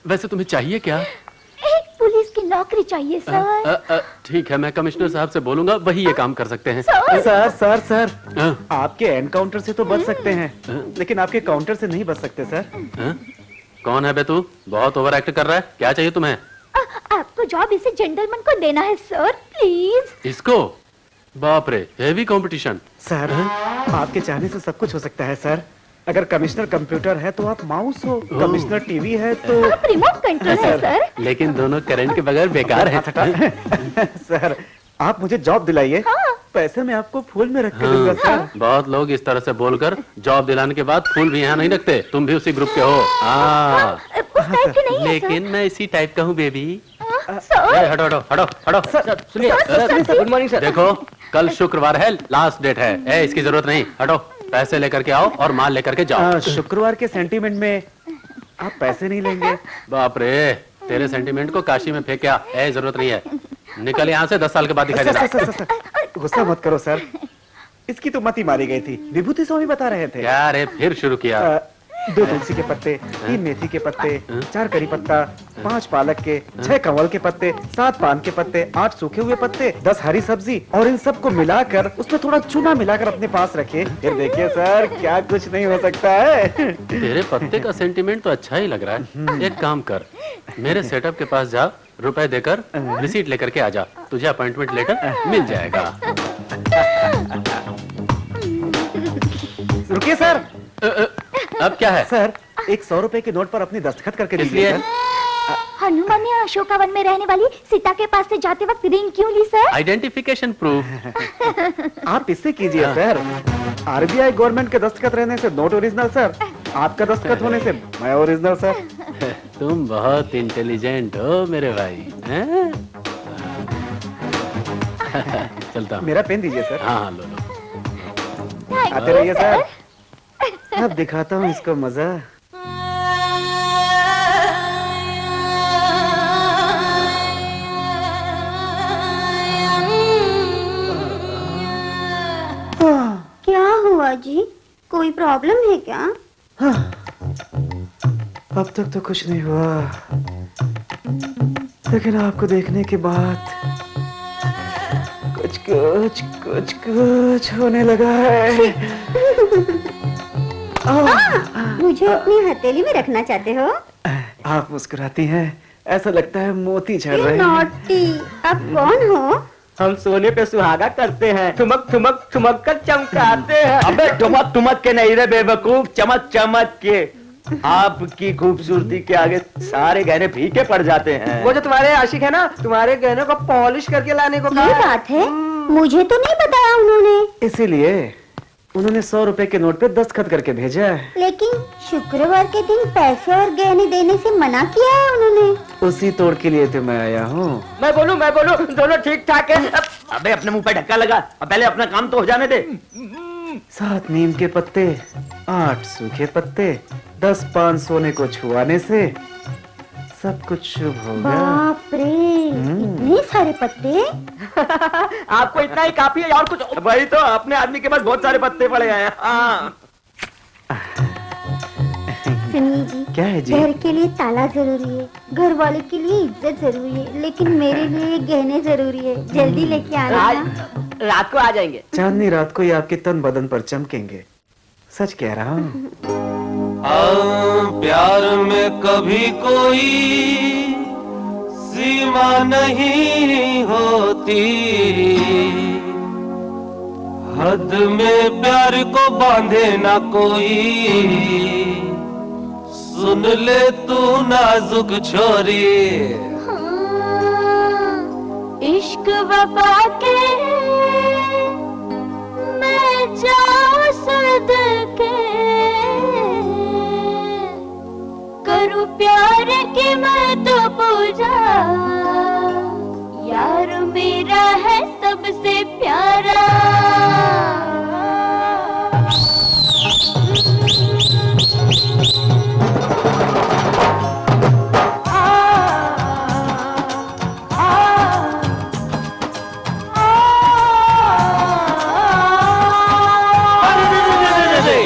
वैसे तुम्हें चाहिए क्या? एक पुलिस की नौकरी चाहिए सर। ठीक है, मैं कमिश्नर साहब से बोलूंगा, वही ये काम कर सकते हैं। सर आपके एनकाउंटर से तो बच सकते हैं, लेकिन आपके काउंटर से नहीं बच सकते सर। कौन है बे तू? बहुत ओवर एक्ट कर रहा है। क्या चाहिए तुम्हें? आपको जॉब इसे जेंटलमैन को देना है सर, प्लीज। इसको? बाप रे, हेवी कंपटीशन। सर आपके चाहने से सब कुछ हो सकता है सर। अगर कमिश्नर कंप्यूटर है तो आप माउस हो, कमिश्नर टीवी है तो आप रिमोट कंट्रोल है सर। लेकिन दोनों करंट के बगैर बेकार है। सर आप मुझे जॉब दिलाइए। पैसे मैं आपको फूल में रख के दूंगा सर। बहुत लोग इस तरह से बोलकर जॉब दिलाने के बाद फूल भी यहाँ नहीं रखते। तुम भी उसी ग्रुप के हो? लेकिन मैं इसी टाइप का हूँ बेबी। हटो हटो हटो हटो। सुनिए गुड मॉर्निंग सर। देखो, कल शुक्रवार है, लास्ट डेट है। इसकी जरूरत नहीं। हटो, पैसे लेकर के आओ और माल लेकर के जाओ। शुक्रवार के सेंटीमेंट में आप पैसे नहीं लेंगे? बाप रे, तेरे सेंटीमेंट को काशी में फेंक क्या? जरूरत नहीं है। निकल यहाँ से, 10 साल के बाद दिखाई देगा। गुस्सा मत करो सर, इसकी तो मत ही मारी गई थी। विभूति स्वामी बता रहे थे। क्या रे, फिर शुरू किया? 2 तुलसी के पत्ते, 3 मेथी के पत्ते, 4 करी पत्ता, 5 पालक के, 6 कमल के पत्ते, 7 पान के पत्ते, 8 सूखे हुए पत्ते, 10 हरी सब्जी, और इन सबको मिलाकर उसमें थोड़ा चूना मिलाकर अपने पास रखे। फिर देखिए सर, क्या कुछ नहीं हो सकता है। तेरे पत्ते का सेंटीमेंट तो अच्छा ही लग रहा है। एक काम कर, मेरे सेटअप के पास जा, रुपए देकर रिसीट लेकर के आ जा। तुझे अपॉइंटमेंट लेटर मिल जाएगा। रुकिए सर। अब क्या है? सर एक 100 रुपए के नोट पर अपनी दस्तखत करके दीजिए। हनुमान ने अशोकावन में रहने वाली सीता के पास से जाते वक्त रिंग क्यों ली सर? Identification proof. आप इससे कीजिए सर। आरबीआई गवर्नमेंट के दस्तखत रहने से नोट ओरिजिनल सर, आपका दस्तखत होने से मैं ओरिजिनल सर। तुम बहुत इंटेलिजेंट हो मेरे भाई हैं? चलता हूँ। मेरा पेन दीजिए सर। हाँ हाँ, लो लो। आते रहिए सर। अब दिखाता हूँ इसको मजा। क्या हुआ जी? कोई प्रॉब्लम है क्या? अब तक तो कुछ नहीं हुआ, लेकिन आपको देखने के बाद कुछ कुछ कुछ कुछ होने लगा है। मुझे अपनी हथेली में रखना चाहते हो? आप मुस्कुराती हैं, ऐसा लगता है मोती झड़ रहे हैं। नॉटी, आप कौन हो? हम सोने पे सुहागा करते हैं, ठुमक ठुमक ठुमक कर चमकाते हैं। अबे ठुमक ठुमक के नहीं रे बेवकूफ, चमक चमक के। आपकी खूबसूरती के आगे सारे गहने फीके पड़ जाते हैं। वो जो तुम्हारे आशिक है ना, तुम्हारे गहनों को पॉलिश करके लाने को ये बात है, मुझे तो नहीं बताया उन्होंने। इसीलिए उन्होंने 100 रुपए के नोट पे दस्तखत करके भेजा है। लेकिन शुक्रवार के दिन पैसे और गहने देने से मना किया है उन्होंने। उसी तोड़ के लिए तो मैं आया हूँ। मैं बोलूं दोनों ठीक ठाक है। अबे अपने मुंह पे ढक्का लगा, अब पहले अपना काम तो हो जाने दे। 7 नीम के पत्ते, 8 सूखे पत्ते, 10 पान सोने को छुआने से सब कुछ शुभ होगा। बाप रे, इतने सारे पत्ते? आपको इतना ही काफी है, और कुछ? वही तो, अपने आदमी के पास बहुत सारे पत्ते पड़े हैं। हाँ। सुनिए जी, क्या है जी? घर के लिए ताला जरूरी है, घर वाले के लिए इज्जत जरूरी है, लेकिन मेरे लिए गहने जरूरी है। जल्दी लेके आना। आज रात को आ जाएंगे। चांदनी रात को ही आपके तन बदन पर चमकेंगे, सच कह रहा हूँ। प्यार में कभी कोई सीमा नहीं होती, हद में प्यार को बांधे ना कोई, सुन ले तू नाजुक छोरी। इश्क वफा के मैं जाऊं सदके, करूं प्यार की मैं तो पूजा, यार मेरा है सबसे प्यारा।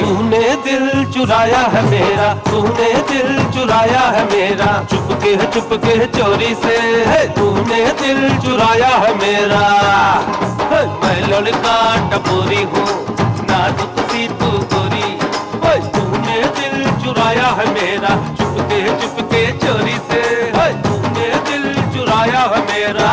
तूने दिल चुराया है मेरा, तूने दिल चुराया है मेरा, चुपके चोरी से है तूने दिल चुराया है मेरा। मैं लड़का टपोरी हूँ, नाजुक सी तू गोरी, तूने दिल चुराया है मेरा, चुपके चोरी से है तूने दिल चुराया है मेरा।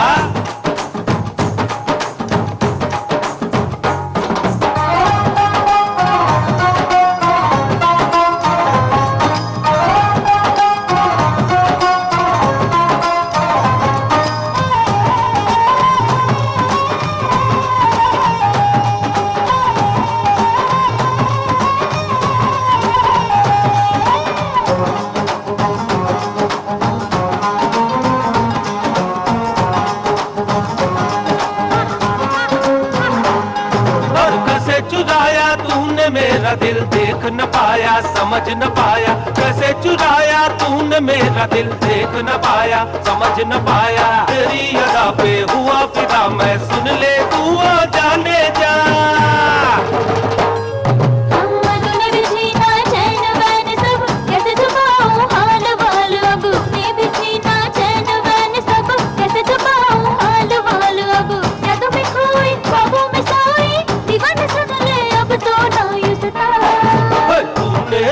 मेरा दिल देख न पाया, समझ न पाया, कैसे चुराया तूने मेरा दिल देख न पाया, समझ न पाया। तेरी अदा पे हुआ फिदा मैं, सुन ले तू आ जाने जा।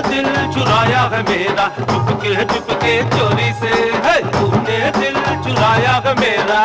दिल चुराया है मेरा, चुपके चोरी से है तूने दिल चुराया है मेरा।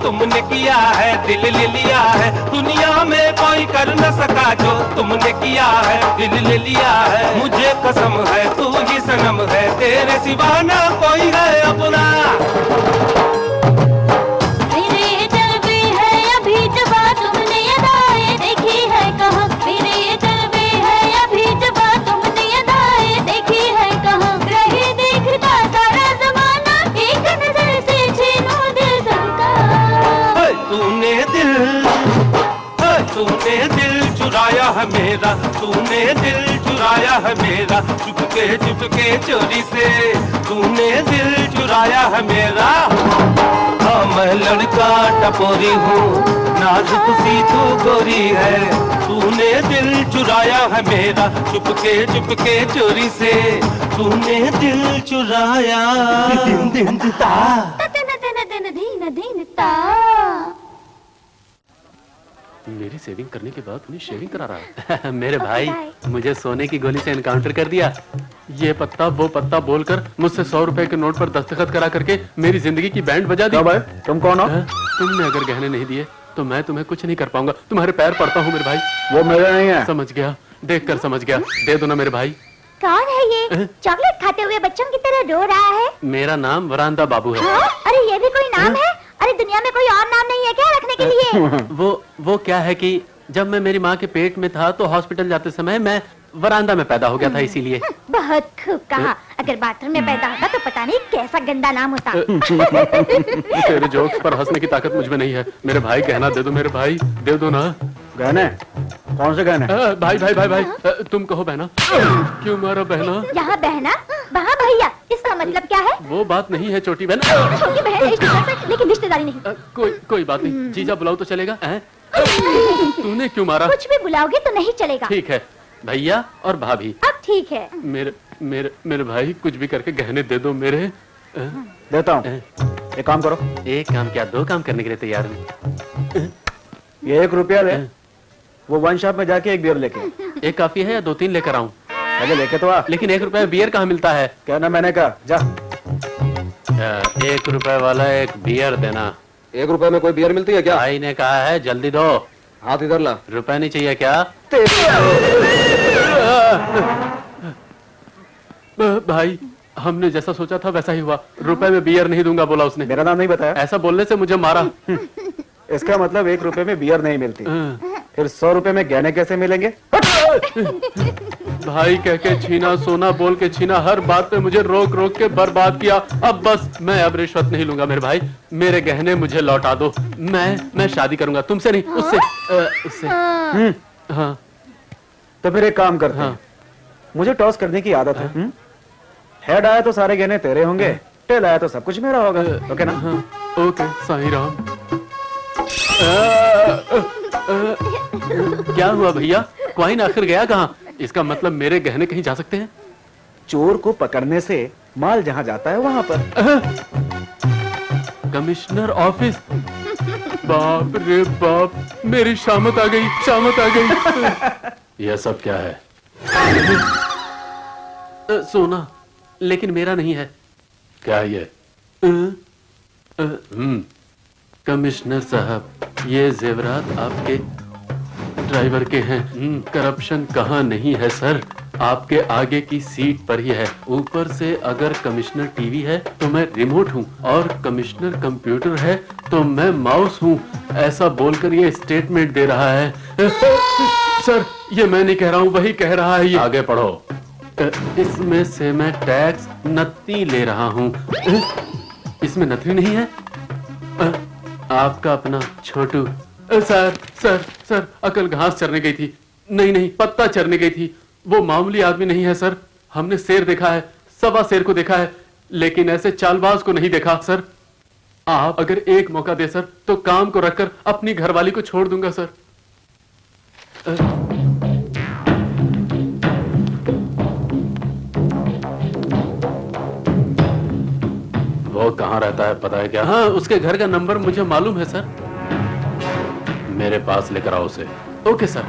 तुमने किया है, दिल ले लिया है, दुनिया में कोई कर न सका जो तुमने किया है, दिल ले लिया है। मुझे कसम है तू ही सनम है, तेरे सिवा ना कोई है अपना। मेरे जलवे है अभी जबा तुमने अदाएं देखी है कहाँ, मेरे जलवे है अभी जबा तुमने अदाएं देखी है कहाँ। रहे देखता सारा जमाना, एक नजर से छीनो दिल सबका। तूने दिल चुराया है मेरा, तूने दिल चुराया है मेरा, चुपके चोरी से तूने दिल चुराया है मेरा। हाँ मैं लड़का टपोरी हूँ, नाजुक सी तू गोरी है, तूने दिल चुराया है मेरा, चुपके चोरी से तूने दिल चुराया। दिन दिन ता दिन दिन ता। मेरी सेविंग करने के बाद उन्हें शेविंग करा रहा है। मेरे भाई मुझे सोने की गोली से एनकाउंटर कर दिया। ये पत्ता वो पत्ता बोलकर मुझसे 100 रुपए के नोट पर दस्तखत करा करके मेरी जिंदगी की बैंड बजा दी। भाई तुम कौन हो? तुमने अगर गहने नहीं दिए तो मैं तुम्हें कुछ नहीं कर पाऊंगा। तुम्हारे पैर पड़ता हूँ मेरे भाई। वो मेरा नहीं है। समझ गया, देख कर समझ गया। दे दो ना मेरे भाई। कौन है ये चॉकलेट खाते हुए बच्चों की तरह रो रहा है? मेरा नाम वरांदा बाबू है। हाँ? अरे ये भी कोई नाम है? अरे दुनिया में कोई और नाम नहीं है क्या रखने के लिए? वो क्या है कि जब मैं मेरी माँ के पेट में था तो हॉस्पिटल जाते समय मैं वरांदा में पैदा हो गया था, इसीलिए। बहुत खूब कहा। अगर बाथरूम में पैदा होता तो पता नहीं कैसा गंदा नाम होता। तेरे जोक्स पर हंसने की ताकत मुझ में नहीं है। मेरे भाई गहना दे दो, मेरे भाई दे दो ना। गहने? कौन से गहने? भाई भाई भाई भाई तुम कहो बहना। क्यों मारा बहना? यहाँ बहना वहाँ भैया, इसका मतलब क्या है? वो बात नहीं है छोटी बहन। छोटी बहन रिश्तेदार, लेकिन रिश्तेदारी नहीं। कोई बात नहीं। जीजा बुलाओ तो चलेगा? तूने क्यों मारा? कुछ भी बुलाओगे तो नहीं चलेगा। ठीक है भैया और भाभी। अब ठीक है। मेरे भाई कुछ भी करके गहने दे दो मेरे। देता हूँ। एक काम करो। एक काम क्या, 2 काम करने के लिए तैयार हूँ। ये 1 रुपया ले, वो वन शॉप में जाके एक बियर लेके। एक काफी है या 2-3 लेकर आऊं? पहले लेके तो आ। लेकिन 1 रुपए में बियर कहाँ मिलता है? कहना मैंने कहा जा। 1 रुपए वाला एक बियर देना। 1 रुपए में कोई बियर मिलती है क्या? भाई ने कहा है जल्दी दो। हाथ इधर ला। रुपए नहीं चाहिए क्या? भाई हमने जैसा सोचा था वैसा ही हुआ। रुपए में बियर नहीं दूंगा बोला उसने। मेरा नाम नहीं बताया? ऐसा बोलने से मुझे मारा। इसका मतलब 1 रुपए में बियर नहीं मिलती। फिर 100 रुपए में गहने कैसे मिलेंगे? भाई कह के छीना, सोना बोल के छीना, हर बात पे मुझे रोक रोक के बर्बाद किया। अब बस मैं अब रिश्वत नहीं लूंगा मेरे भाई। मेरे गहने मुझे लौटा दो। मैं शादी करूंगा तुमसे नहीं, उससे। हाँ तो फिर एक काम करते हैं। मुझे टॉस करने की आदत है। हेड आया तो सारे गहने तेरे होंगे, टेल आया तो सब कुछ मेरा होगा। ओके ना? ओके साईं राम। क्या हुआ भैया? क्वाइन आखिर गया कहाँ? इसका मतलब मेरे गहने कहीं जा सकते हैं? चोर को पकड़ने से माल जहाँ जाता है वहाँ पर। Commissioner office. बाप रे बाप, मेरी शामत आ गई, शामत आ गई। यह सब क्या है? सोना, लेकिन मेरा नहीं है। क्या ये? कमिश्नर साहब, ये जेवरात आपके ड्राइवर के हैं। करप्शन कहाँ नहीं है सर, आपके आगे की सीट पर ही है। ऊपर से अगर कमिश्नर टीवी है तो मैं रिमोट हूँ, और कमिश्नर कंप्यूटर है तो मैं माउस हूँ। ऐसा बोलकर ये स्टेटमेंट दे रहा है। सर ये मैं नहीं कह रहा हूँ, वही कह रहा है ये। आगे पढ़ो। इसमें से मैं टैक्स नत्ती ले रहा हूँ। इसमें नथनी नहीं है? आपका अपना छोटू। सर अकल घास चरने गई थी। नहीं पत्ता चरने गई थी। वो मामूली आदमी नहीं है सर। हमने शेर देखा है, 1.25 शेर को देखा है, लेकिन ऐसे चालबाज को नहीं देखा सर। आप अगर एक मौका दे सर तो काम को रखकर अपनी घरवाली को छोड़ दूंगा सर। वो कहाँ रहता है पता है क्या? हाँ, उसके घर का नंबर मुझे मालूम है सर। मेरे पास लेकर आओ उसे। Okay sir.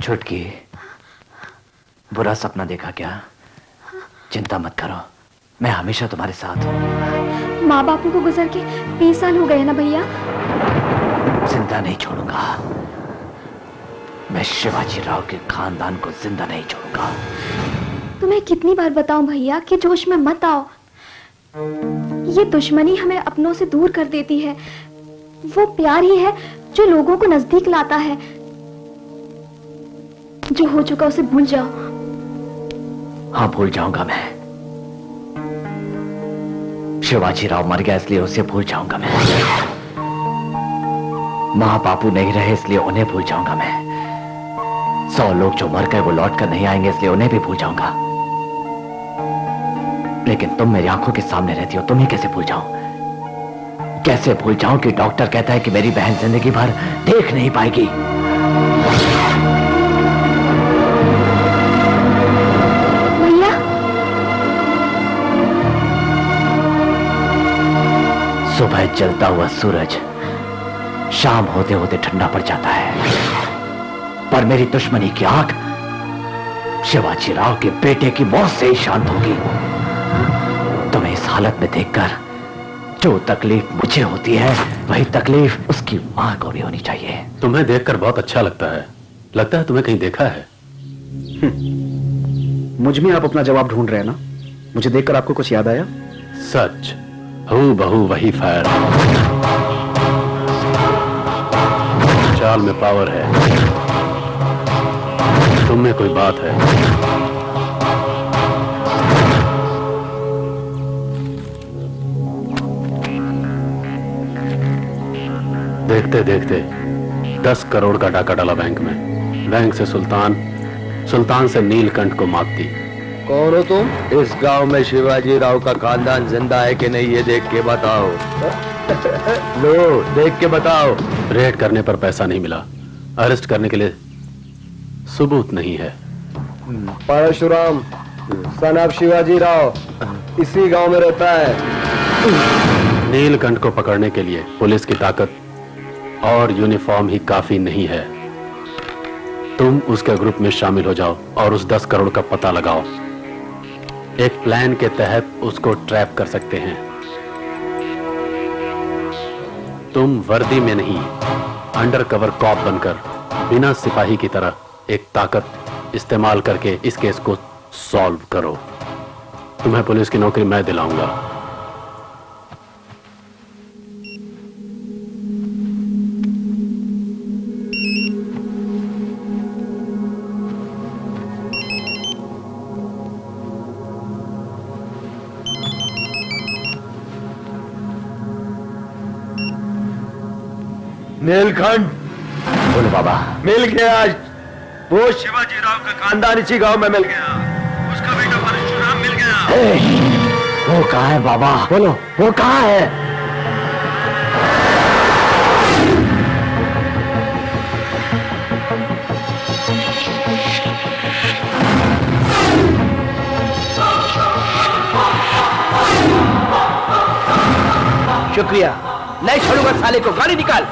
छुटकी, बुरा सपना देखा क्या? चिंता मत करो, मैं हमेशा तुम्हारे साथ हूं। माँ बापू को गुजर के 20 साल हो गए ना भैया। जिंदा नहीं छोड़ूंगा, मैं शिवाजी राव के खानदान को जिंदा नहीं छोड़ूंगा। तुम्हें कितनी बार बताऊं भैया कि जोश में मत आओ। ये दुश्मनी हमें अपनों से दूर कर देती है। वो प्यार ही है जो लोगों को नजदीक लाता है। जो हो चुका उसे भूल जाओ। हाँ, भूल जाऊंगा मैं। शिवाजी राव मर गया इसलिए उसे भूल जाऊंगा मैं। माँ बापू नहीं रहे इसलिए उन्हें भूल जाऊंगा मैं। 100 लोग जो मर गए वो लौट कर नहीं आएंगे इसलिए उन्हें भी भूल जाऊंगा। लेकिन तुम मेरी आंखों के सामने रहती हो, तुम्हें कैसे भूल जाऊं? कैसे भूल जाऊं कि डॉक्टर कहता है कि मेरी बहन जिंदगी भर देख नहीं पाएगी। भैया, सुबह जलता हुआ सूरज शाम होते होते ठंडा पड़ जाता है, पर मेरी दुश्मनी की आग शिवाजी राव के बेटे की मौत से ही शांत होगी। तुम्हें इस हालत में देखकर जो तकलीफ मुझे होती है वही तकलीफ उसकी मां को भी होनी चाहिए। तुम्हें देखकर बहुत अच्छा लगता है तुम्हें कहीं देखा है। मुझ में आप अपना जवाब ढूंढ रहे हैं ना? मुझे देखकर आपको कुछ याद आया? सच, हूबहू वही फायर। चाल में पावर है, तुम में कोई बात है। देखते देखते 10 करोड़ का डाका डाला बैंक में। बैंक से सुल्तान से नीलकंठ को मात दी। कौन हो तुम? इस गांव में शिवाजी राव का खानदान जिंदा है कि नहीं ये देख के बताओ। लो, देख के बताओ। रेड करने पर पैसा नहीं मिला, अरेस्ट करने के लिए सबूत नहीं है। परशुराम सन ऑफ शिवाजी राव इसी गांव में रहता है। नीलकंठ को पकड़ने के लिए पुलिस की ताकत और यूनिफॉर्म ही काफी नहीं है। तुम उसके ग्रुप में शामिल हो जाओ और उस 10 करोड़ का पता लगाओ। एक प्लान के तहत उसको ट्रैप कर सकते हैं। तुम वर्दी में नहीं, अंडरकवर कॉप बनकर बिना सिपाही की तरह एक ताकत इस्तेमाल करके इस केस को सॉल्व करो। तुम्हें पुलिस की नौकरी मैं दिलाऊंगा। नीलकंठ, बोलो बाबा। मिल गया आज। वो शिवाजी राव का खानदान इसी गांव में मिल गया। उसका बेटा परशुराम मिल गया। वो कहाँ है बाबा? बोलो, वो कहाँ है? शुक्रिया, नहीं छोड़ूंगा साले को। गाड़ी निकाल।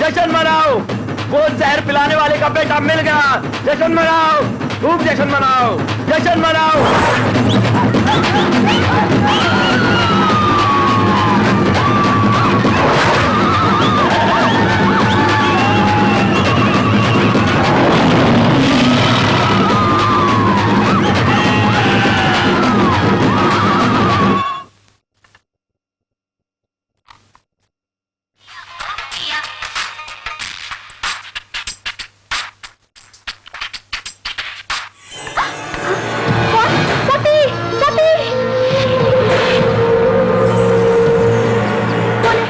जश्न मनाओ, वो जहर पिलाने वाले का बेटा मिल गया। जश्न मनाओ, खूब जश्न मनाओ। जश्न मनाओ। सती सती बोले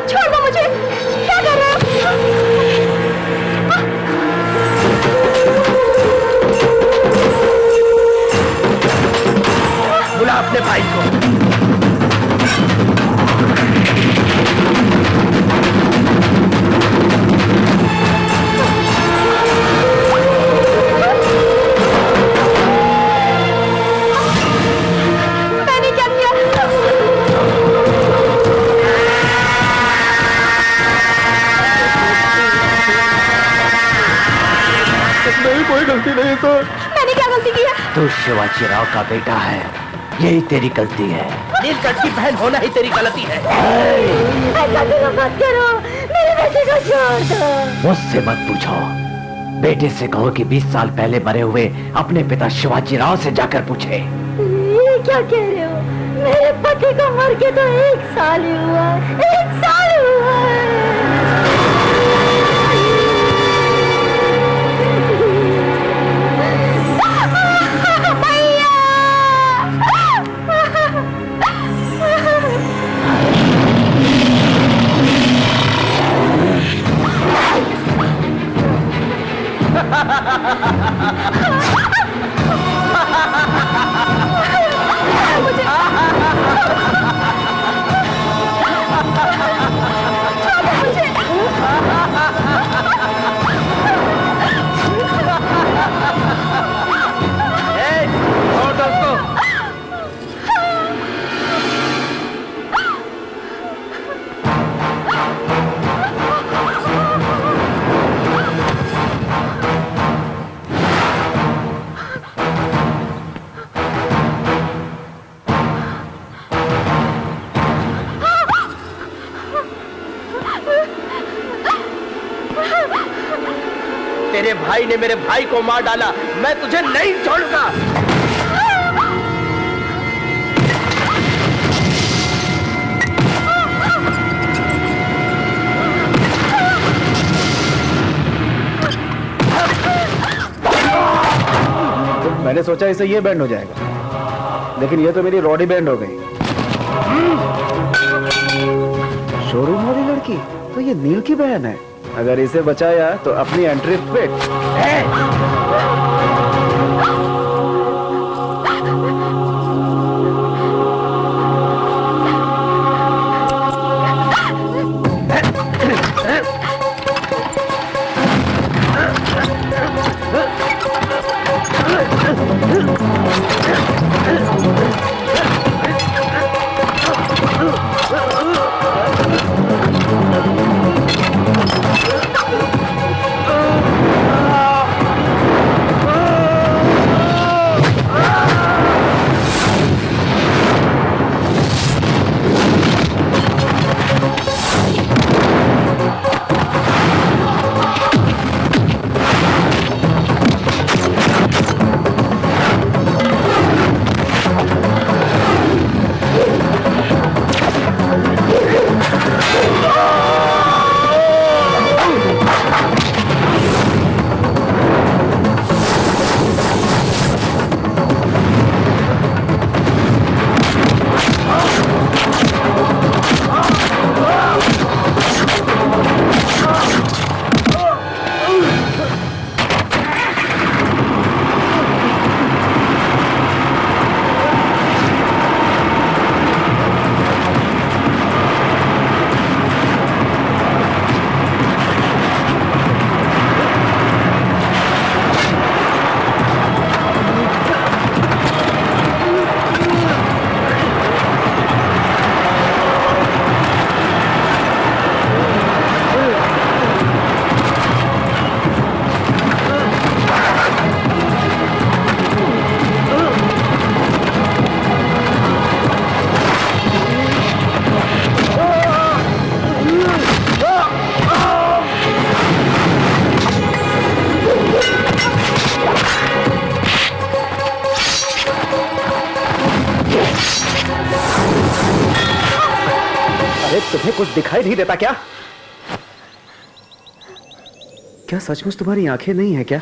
छोड़ दो मुझे, क्या कर रहे हो? बुला अपने भाई को। मैंने क्या किया? मेरी कोई गलती नहीं सर। मैंने क्या गलती की है? तू शिवाजी राव का बेटा है, यही तेरी गलती है। नीलकंठ की बहन होना ही तेरी गलती है। ऐसा करो मत करो, मेरे बेटे को छोड़ दो। मुझसे मत पूछो, बेटे से कहो कि 20 साल पहले मरे हुए अपने पिता शिवाजी राव से जाकर पूछे। ये क्या कह रहे हो? मेरे पति को मर के तो 1 साल ही हुआ है, 1 साल हुआ है। भैया! तेरे भाई ने मेरे भाई को मार डाला, मैं तुझे नहीं छोड़ूंगा। मैंने सोचा इसे ये बैंड हो जाएगा, लेकिन ये तो मेरी रॉडी बैंड हो गई। शोरूम वाली लड़की तो ये नील की बहन है। अगर इसे बचाया तो अपनी एंट्री फिट। तुम्हें कुछ दिखाई नहीं देता क्या? क्या सचमुच तुम्हारी आंखें नहीं है क्या?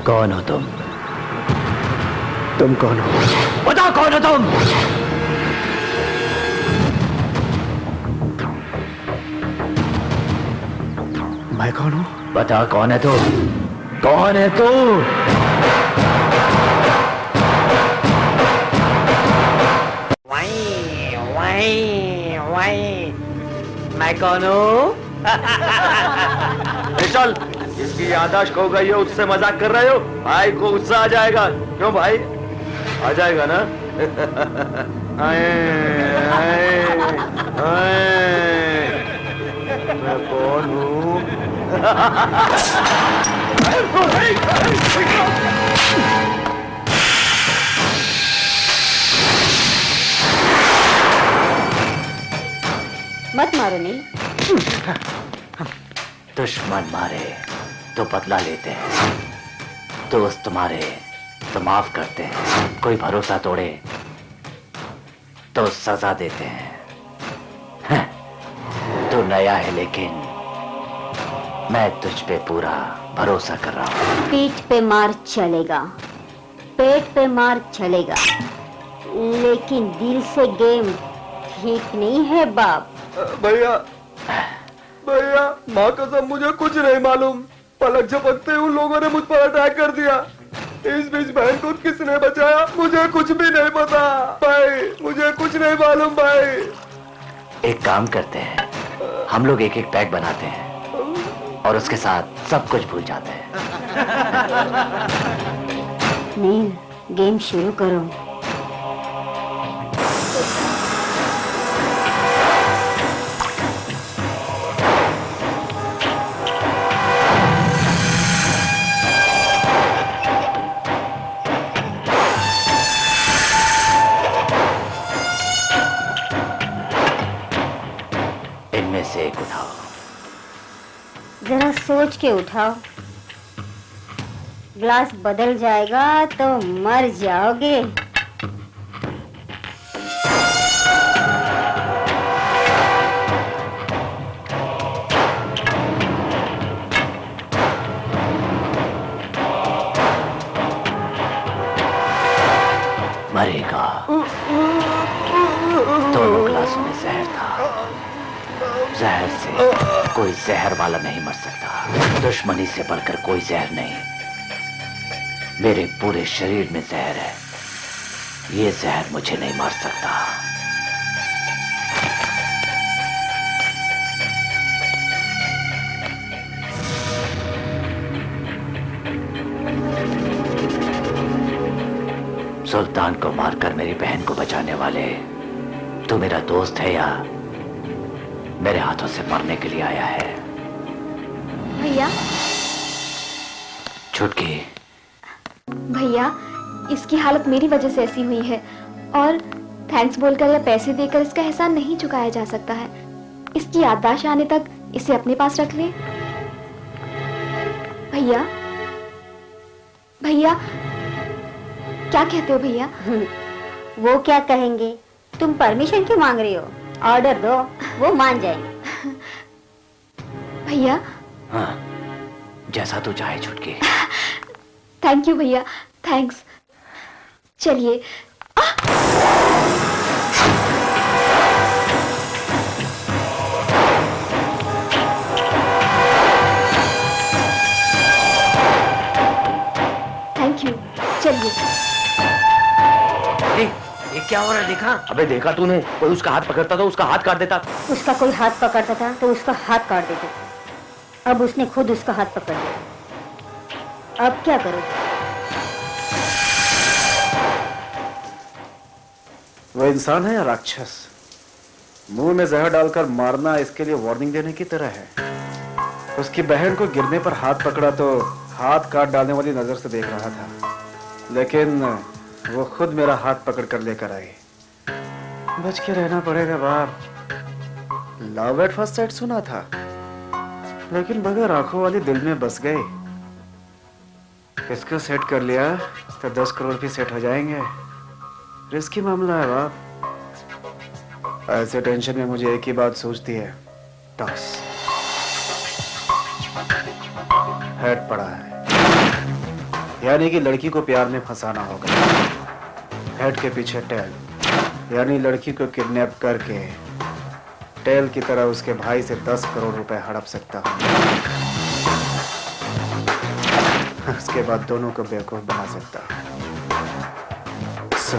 कौन हो तुम? तुम कौन हो? बताओ कौन हो तुम? मैं कौन हूं? बता कौन है तू? कौन है तू? मैं कौन हूँ? चल, इसकी याददाश्त खो गई हो, उससे मजाक कर रहे हो? भाई को गुस्सा आ जाएगा। क्यों भाई? आ जाएगा ना? आए, आए, आए। मैं कौन हूँ? मत मारो नील। दुश्मन मारे तो बदला लेते हैं, दोस्त मारे तो माफ करते हैं, कोई भरोसा तोड़े तो सजा देते हैं। तू नया है लेकिन मैं तुझ पे पूरा भरोसा कर रहा हूँ। पीठ पे मार चलेगा, पेट पे मार चलेगा, लेकिन दिल से गेम ठीक नहीं है बाप। भैया, भैया, माँ कसम मुझे कुछ नहीं मालूम। पलक झपकते उन लोगों ने मुझ पर अटैक कर दिया। इस बीच बहन को किसने बचाया मुझे कुछ भी नहीं पता। भाई मुझे कुछ नहीं मालूम भाई। एक काम करते हैं, हम लोग एक एक पैक बनाते हैं और उसके साथ सब कुछ भूल जाते हैं। नील, गेम शुरू करो। इनमें से एक उठाओ। जरा सोच के उठाओ, ग्लास बदल जाएगा तो मर जाओगे। मरेगा। दोनों ग्लासों में जहर था। जहर से कोई जहर वाला नहीं मर सकता। दुश्मनी से बढ़कर कोई जहर नहीं। मेरे पूरे शरीर में जहर है, ये जहर मुझे नहीं मार सकता। सुल्तान को मारकर मेरी बहन को बचाने वाले तू मेरा दोस्त है या मेरे हाथों से मरने के लिए आया है? भैया छुटकी, भैया इसकी हालत मेरी वजह से ऐसी हुई है और थैंक्स बोलकर या पैसे देकर इसका एहसान नहीं चुकाया जा सकता है। इसकी याददाश्त आने तक इसे अपने पास रख ले। भैया भैया क्या कहते हो भैया? वो क्या कहेंगे? तुम परमिशन क्यों मांग रही हो? ऑर्डर दो, वो मान जाएंगे। भैया हाँ, जैसा तू चाहे छुटकी। थैंक यू भैया, थैंक्स। चलिए। थैंक यू, चलिए। ये क्या हो रहा है देखा? अबे देखा तूने? कोई उसका हाथ पकड़ता तो उसका हाथ काट देता। उसका कोई हाथ पकड़ता था तो उसका हाथ काट देते। अब उसने खुद उसका हाथ पकड़ लिया। अब क्या करो? वो इंसान है या राक्षस? मुंह में जहर डालकर मारना इसके लिए वार्निंग देने की तरह है। उसकी बहन को गिरने पर हाथ पकड़ा तो हाथ काट डालने वाली नजर से देख रहा था, लेकिन वो खुद मेरा हाथ पकड़ कर लेकर आई। बच के रहना पड़ेगा बाप। लव एट फर्स्ट साइट सुना था, लेकिन बगैर आंखों वाली दिल में बस गई। इसको सेट कर लिया तो 10 करोड़ भी सेट हो जाएंगे। रिस्की मामला है बाप। ऐसे टेंशन में मुझे एक ही बात सूझती है, टॉस। हेड पड़ा है, यानी कि लड़की को प्यार में फंसाना होगा। हेड के पीछे टेल, यानी लड़की को किडनैप करके टेल की तरह उसके भाई से 10 करोड़ रुपए हड़प सकता हूँ। उसके बाद दोनों को बेवकूफ बना सकता हूँ। सो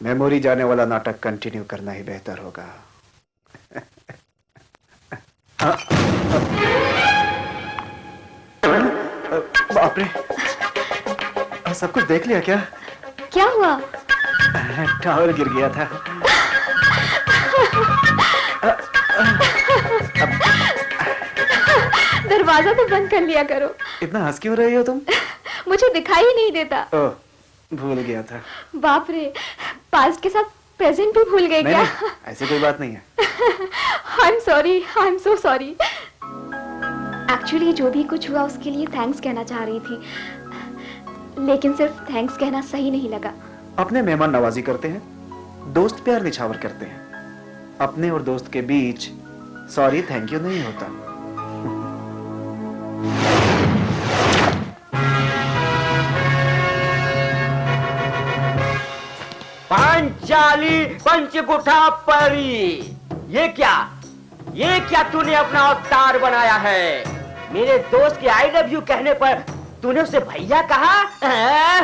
मेमोरी जाने वाला नाटक कंटिन्यू करना ही बेहतर होगा। बाप रे, सब कुछ देख लिया क्या? क्या हुआ? टावल गिर गया था। दरवाजा तो बंद कर लिया करो। इतना हंस क्यों रही हो तुम? मुझे दिखाई ही नहीं देता। ओह, भूल गया था। बाप रे, पास्ट के साथ प्रेजेंट भी भूल गए क्या? नहीं, ऐसी कोई बात नहीं है। I am so sorry. Actually जो भी कुछ हुआ उसके लिए थैंक्स कहना चाह रही थी, लेकिन सिर्फ थैंक्स कहना सही नहीं लगा। अपने मेहमान नवाजी करते हैं, दोस्त प्यार निछावर करते हैं। अपने और दोस्त के बीच सॉरी थैंक यू नहीं होता। पांचाली पंचकुठा परी, ये क्या तूने अपना अवतार बनाया है? मेरे दोस्त के आई लव यू कहने पर तूने उसे भैया कहा?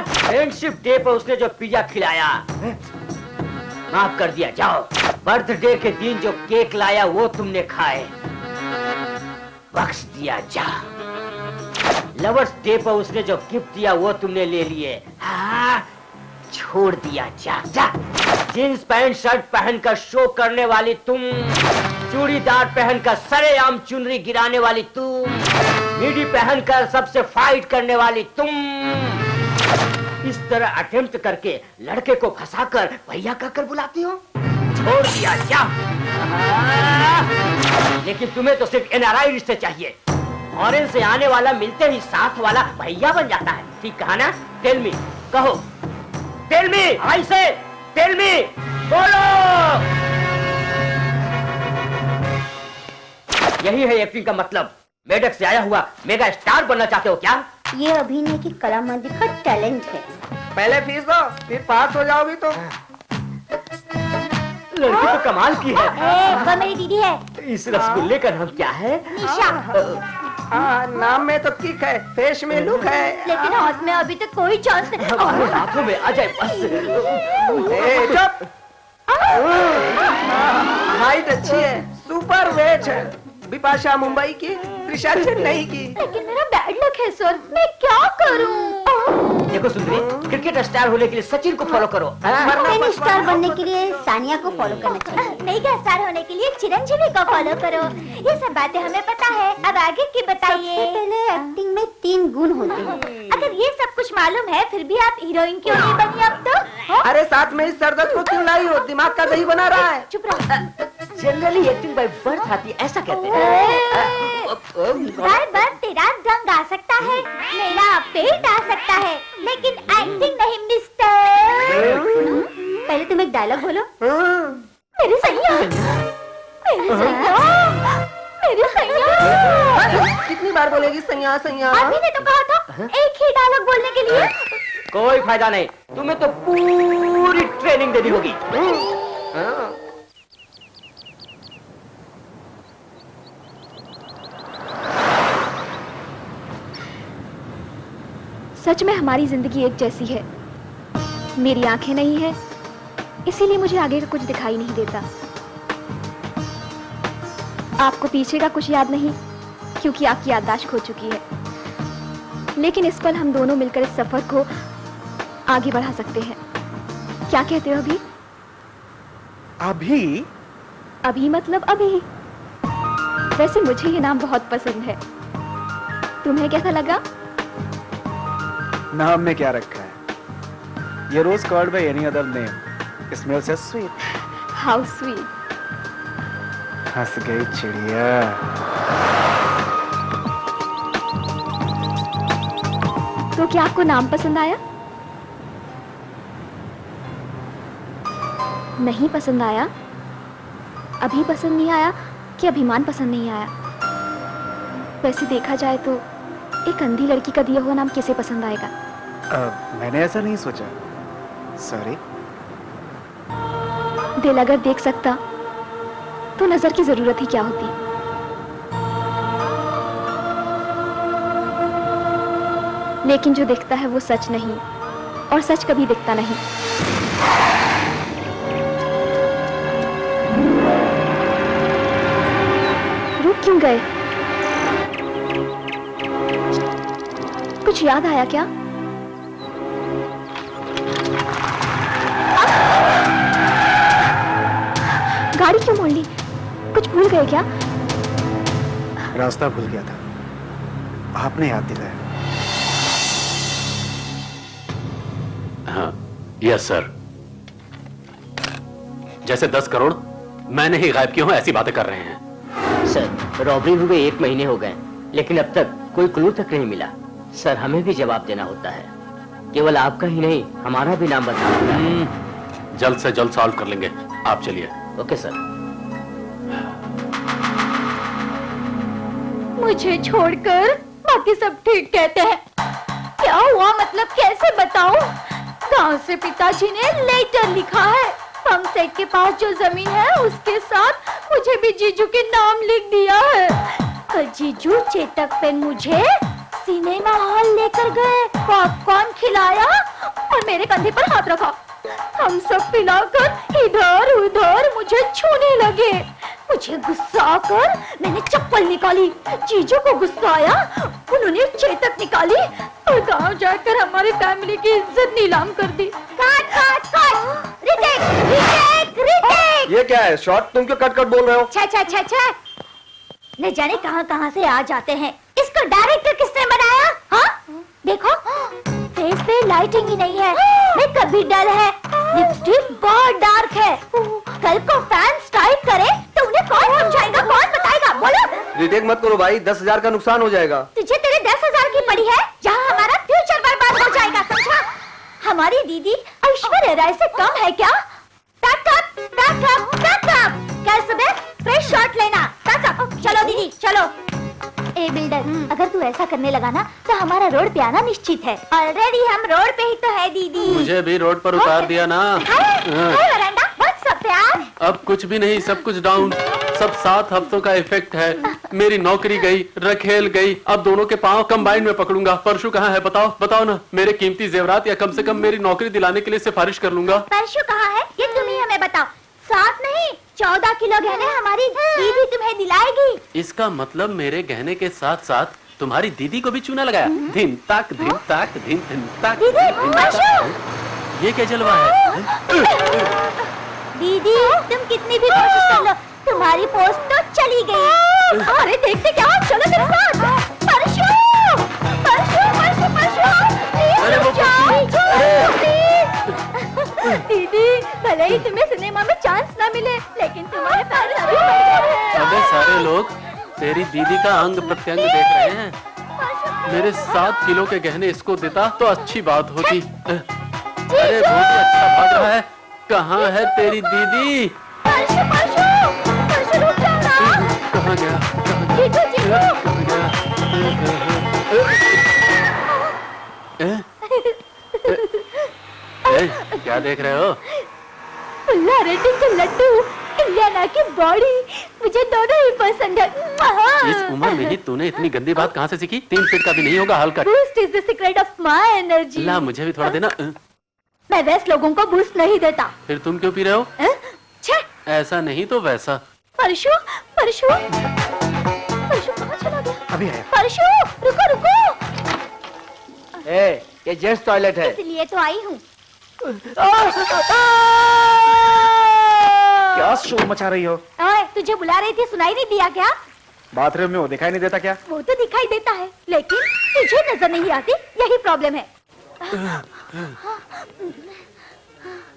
फ्रेंडशिप डे पर उसने जो पिज्जा खिलाया माफ कर दिया, जाओ। बर्थडे के दिन जो केक लाया वो तुमने खाए, बख्श दिया, जा। लवर्स डे पर उसने जो गिफ्ट दिया वो तुमने ले लिए, हाँ छोड़ दिया, जा। जींस पैंट शर्ट पहनकर शो करने वाली तुम, चूड़ीदार पहनकर सरेआम चुनरी गिराने वाली तुम, मिडी पहनकर सबसे फाइट करने वाली तुम, इस तरह अटेम्प्ट करके लड़के को फंसाकर भैया कहकर बुलाती हो, छोड़ दिया, जा। लेकिन तुम्हें तो सिर्फ एनआरआई रिश्ते चाहिए। फॉरेन से आने वाला मिलते ही साथ वाला भैया बन जाता है, ठीक कहा ना? टेल मी, कहो, टेल मी, आई से टेल मी, बोलो। यही है एक्टिंग का मतलब। मेडक से आया हुआ मेगा स्टार बनना चाहते हो क्या? ये अभिनय की कला मंदिर का टैलेंट है। पहले फीस दो, फिर पास हो जाओगी तो। लड़की तो कमाल की है। वो मेरी दीदी है। इस रसगुल्ले का नाम क्या है? निशा। हाँ, नाम में तो किक है, फेस में लुक है। लेकिन हाथ में अभी तक कोई चांस नहीं। हमारे हाथों में आ जाए बस। चुप। हाइट अच्छी है, सुपर वेट है, बिपाशा मुंबई की, त्रिशा चेन्नई की। लेकिन मेरा बैड लक है सर, मैं क्या करूं? देखो सुंदरी, क्रिकेट स्टार होने के लिए सचिन को फॉलो करो। टेनिस स्टार बनने के लिए सानिया को फॉलो करना चाहिए। मेगा स्टार होने के लिए चिरंजीवी को फॉलो करो। ये सब बातें हमें पता है, अब आगे की बताइए। सबसे पहले एक्टिंग में 3 गुण होते हैं। अगर ये सब कुछ मालूम है, फिर भी आप हीरोइन क्यों नहीं बनी अब तो? हाँ? अरे साथ में इस सरदर्द को क्यों लाई हो? दिमाग का दही बना रहा है। चुप रहो। जनरली एक्टिंग बाय बर्थ आती है, ऐसा कहते हैं। बार बार तेरा रंग आ सकता है, मेरा पेट आ सकता है, लेकिन एक्टिंग नहीं मिस्टर। पहले तुम एक डायलॉग बोलो। मेरी सैया, मेरी सैया, मेरी सैया। कितनी बार बोलेगी सैया सैया? अभी ने तो कहा था एक ही डायलॉग बोलने के लिए। कोई फायदा नहीं, तुम्हें तो पूरी ट्रेनिंग देनी होगी। सच में हमारी जिंदगी एक जैसी है। मेरी आंखें नहीं है, इसीलिए मुझे आगे का कुछ दिखाई नहीं देता। आपको पीछे का कुछ याद नहीं, क्योंकि आपकी याददाश्त खो चुकी है। लेकिन इस पल हम दोनों मिलकर इस सफर को आगे बढ़ा सकते हैं। क्या कहते हो अभी? अभी? अभी मतलब अभी। वैसे मुझे ये नाम बहुत पसंद है, तुम्हें कैसा लगा? नाम में क्या रखा है? ये rose called by any other name. Smells as sweet. How sweet. हंस गई चिड़िया। तो क्या आपको नाम पसंद आया? नहीं पसंद आया? अभी पसंद नहीं आया कि अभिमान पसंद नहीं आया? वैसे देखा जाए तो एक अंधी लड़की का दिया हुआ नाम किसे पसंद आएगा? मैंने ऐसा नहीं सोचा। सॉरी। दिल अगर देख सकता तो नजर की जरूरत ही क्या होती। लेकिन जो दिखता है वो सच नहीं, और सच कभी दिखता नहीं। रुक क्यों गए? कुछ याद आया क्या? गाड़ी क्यों मोड़ ली? कुछ भूल गए क्या? रास्ता भूल गया था, आपने याद दिलाया। हाँ, यस सर। जैसे 10 करोड़ मैंने ही गायब किए हो, ऐसी बातें कर रहे हैं। सर, रॉबरी हुए 1 महीने हो गए, लेकिन अब तक कोई क्लू तक नहीं मिला। सर, हमें भी जवाब देना होता है। केवल आपका ही नहीं, हमारा भी नाम बताना होता है। जल्द से जल्द सॉल्व कर लेंगे, आप चलिए। Okay sir. मुझे छोड़कर बाकी सब ठीक कहते हैं। क्या हुआ मतलब कैसे बताऊं? गांव से पिताजी ने लेटर लिखा है। पंप सेट के पास जो जमीन है उसके साथ मुझे भी जीजू के नाम लिख दिया है। कल जीजू चेतक पे मुझे सिनेमा हॉल लेकर गए, पॉपकॉर्न खिलाया और मेरे कंधे पर हाथ रखा। हम सब पिलाकर इधर उधर मुझे छूने लगे। मुझे गुस्सा आकर मैंने चप्पल निकाली। जीजू को गुस्सा आया, उन्होंने चेतक निकाली और गांव जाकर हमारी फैमिली की इज्जत नीलाम कर दी। काट काट काट, रिटेक रिटेक रिटेक। ये क्या है? शॉट तुम क्यों कट कट बोल रहे हो? छे छे छे छे, न जाने कहां से आ जाते हैं। इसको डायरेक्टर किसने बनाया? हाँ देखो, फेस पे लाइटिंग ही नहीं है, मेकअप भी डल है, लिपस्टिक बहुत डार्क है। कल को फैन स्ट्राइक करे तो उन्हें कौन समझाएगा, कौन बताएगा? बोलो। रिटेक मत करो भाई, 10,000 का नुकसान हो जाएगा। तुझे तेरे 10,000 की पड़ी है, जहाँ हमारा फ्यूचर बर्बाद हो जाएगा, समझा? हमारी दीदी ऐश्वर्या राय से कम है क्या? कल सुबह फ्रेश शॉट लेना। चलो दीदी चलो। ए बिल्डर, अगर तू ऐसा करने लगा ना तो हमारा रोड पे आना निश्चित है। ऑलरेडी हम रोड पे ही तो है दीदी। मुझे भी रोड पर उतार दिया ना। वरांडा, व्हाट्स अप यार? अब कुछ भी नहीं, सब कुछ डाउन। सब 7 हफ्तों का इफेक्ट है। मेरी नौकरी गई, रखेल गई, अब दोनों के पांव कंबाइन में पकड़ूंगा। परशु कहाँ है? बताओ बताओ ना। मेरे कीमती जेवरात या कम से कम मेरी नौकरी दिलाने के लिए सिफारिश कर लूंगा। परशु कहाँ है ये तुम ही हमें बताओ। 7 नहीं 14 किलो गहने हमारी दीदी तुम्हें दिलाएगी। इसका मतलब मेरे गहने के साथ साथ तुम्हारी दीदी को भी चूना लगाया। धिन ताक धिन ताक धिन धिन ताक। ये क्या जलवा है? दीदी तुम कितनी भी कोशिश कर लो, तुम्हारी पोस्ट तो चली गई। अरे देखते क्या, चलो मेरे साथ। परशु परशु परशु परशु, दीदी भले ही तुम्हें सिनेमा में चांस ना मिले, लेकिन तुम्हारे फैन सभी अबे सारे लोग तेरी दीदी का अंग प्रत्यंग देख रहे हैं। मेरे 7 किलो के गहने इसको देता तो अच्छी बात होती। अरे बहुत अच्छा भाग रहा है। कहाँ है तेरी दीदी? परशु परशु परशु रुक जाओ ना। कहाँ गया? जीजू जीजू। क्या देख रहे हो? फुल्ला रेड्डी के लड्डू, इलियाना की बॉडी, मुझे दोनों ही पसंद है। इस उम्र में ही तूने इतनी गंदी बात कहाँ से सीखी? 3 फीट का भी नहीं होगा हल्का। Boost is the secret of my energy. ला मुझे भी थोड़ा देना। मैं वैसे लोगों को बूस्ट नहीं देता। फिर तुम क्यों पी रहे हो? छे! ऐसा नहीं तो वैसा। परशु परशु परशु कहाँ चला गया? अभी आया। परशु रुको रुको। ये जेंट्स टॉयलेट है। इसलिए तो आई हूँ। क्या शोर मचा रही हो? ओए, तुझे बुला रही थी, सुनाई नहीं दिया क्या? बाथरूम में वो दिखाई नहीं देता क्या? वो तो दिखाई देता है, लेकिन तुझे नजर नहीं आती, यही प्रॉब्लम है।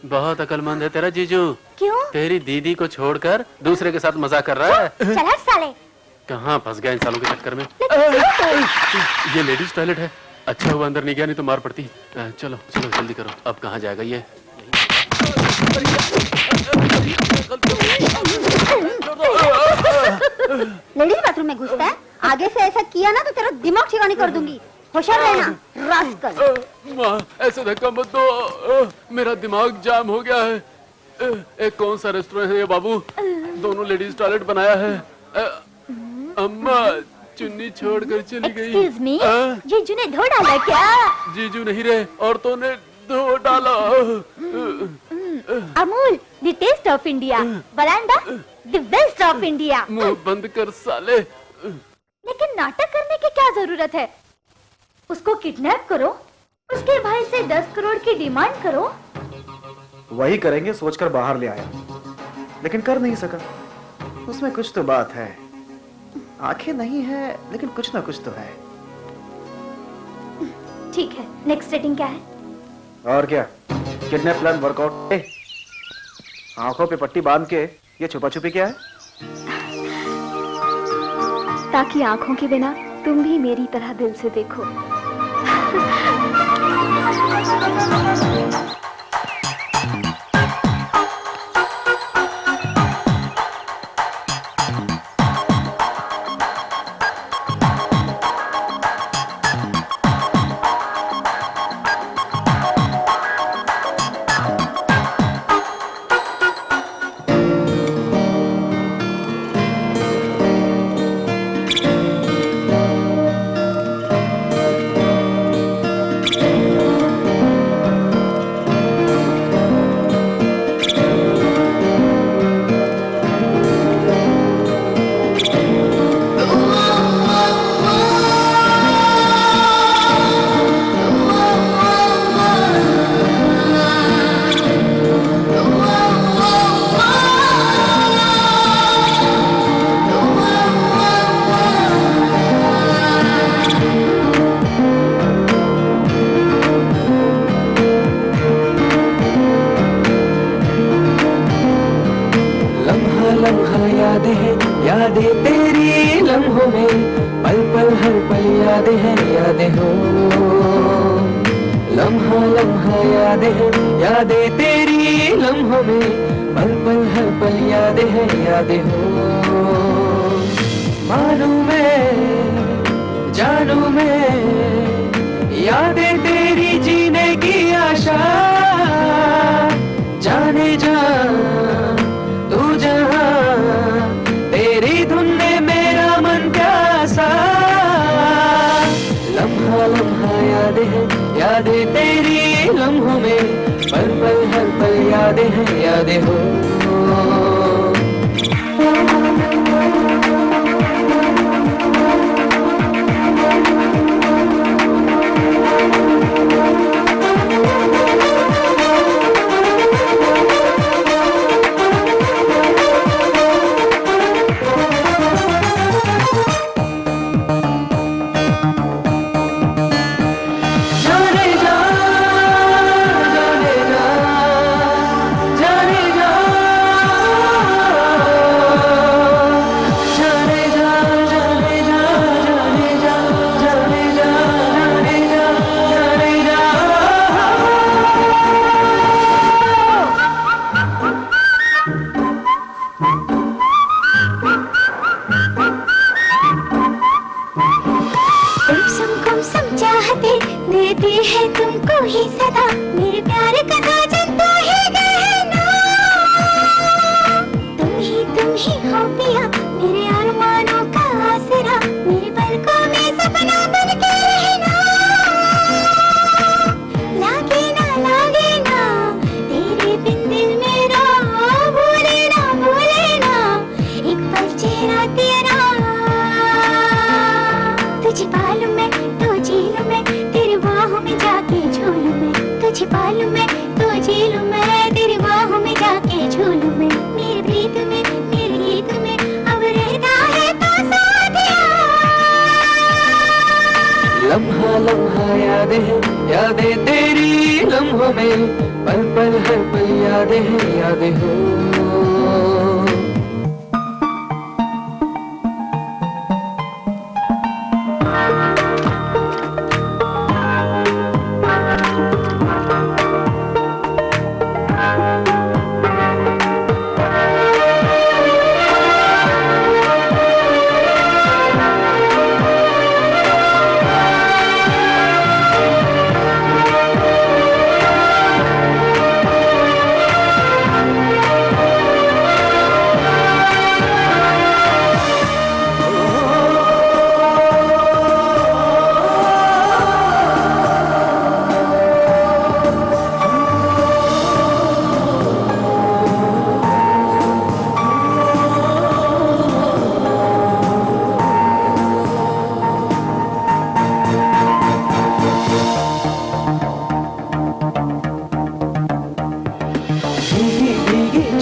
बहुत अकलमंद है तेरा जीजू। क्यों? तेरी दीदी को छोड़कर दूसरे के साथ मजाक कर रहा है। चल हट साले। कहाँ फंस गया इन सालों के चक्कर में। ये लेडीज टॉयलेट है। अच्छा हुआ अंदर नहीं गया, नहीं तो मार पड़ती। चलो चलो जल्दी करो। अब कहाँ जाएगा ये? लेडीज बाथरूम में घुसता है, आगे से ऐसा किया ना तो तेरा दिमाग ठिकाने कर दूंगी। होशियार रहना रास्कल। माँ ऐसे धक्का मत दो, मेरा दिमाग जाम हो गया है। एक कौन सा रेस्टोरेंट है ये बाबू? दोनों लेडीज टॉयलेट बनाया है। अम्मा चुन्नी छोड़कर चली गई। Excuse me, जीजू ने धो डाला क्या? जीजू नहीं रहे, औरतों ने धो डाला। Amul, the taste of India, बरांडा, द बेस्ट ऑफ इंडिया। मुंह बंद कर साले। लेकिन नाटक करने की क्या जरूरत है? उसको किडनैप करो, उसके भाई से 10 करोड़ की डिमांड करो। वही करेंगे सोचकर बाहर ले आया, लेकिन कर नहीं सका। उसमें कुछ तो बात है। आंखें नहीं है, लेकिन कुछ ना कुछ तो है। ठीक है, नेक्स्ट सेटिंग क्या है? और क्या, किडनैप प्लान वर्कआउट। आंखों पे पट्टी बांध के ये छुपा छुपी क्या है? ताकि आंखों के बिना तुम भी मेरी तरह दिल से देखो। यादें तेरी लम्हों में पल पल हर पल यादें हैं यादें हो लम्हा लम्हा यादें हैं यादें तेरी लम्हों में पल पल हर पल यादें हैं यादें हो मानूं मैं जानूं मैं यादें तेरी जीने की आशा जाने जा तू जहां तेरी धुन ने मेरा मन प्यासा लम्हा लम्हा यादें हैं यादें तेरी लम्हों में पल पल हर पल यादें हैं यादें हो सदा मेरे प्यार का साजन तू ही गहना तुम ही हो पिया मेरे अरमानों का आसरा मेरे पलकों में सपना बन के रहना लागे ना तेरे बिन दिल मेरा भूले ना एक पल चेहरा तेरा तुझे पालू मैं तो झीलू मैं तेरी बाहों में जाके झूलू मैं तुझे पालू मैं तो झीलू मैं तेरी बाहों में जाके झूलू मैं मेरे प्रीत में मेरे गीत में अब रहता है तो साथिया लम्हा लम्हा यादें तेरी लम्हों में पल पल हर पल यादें हो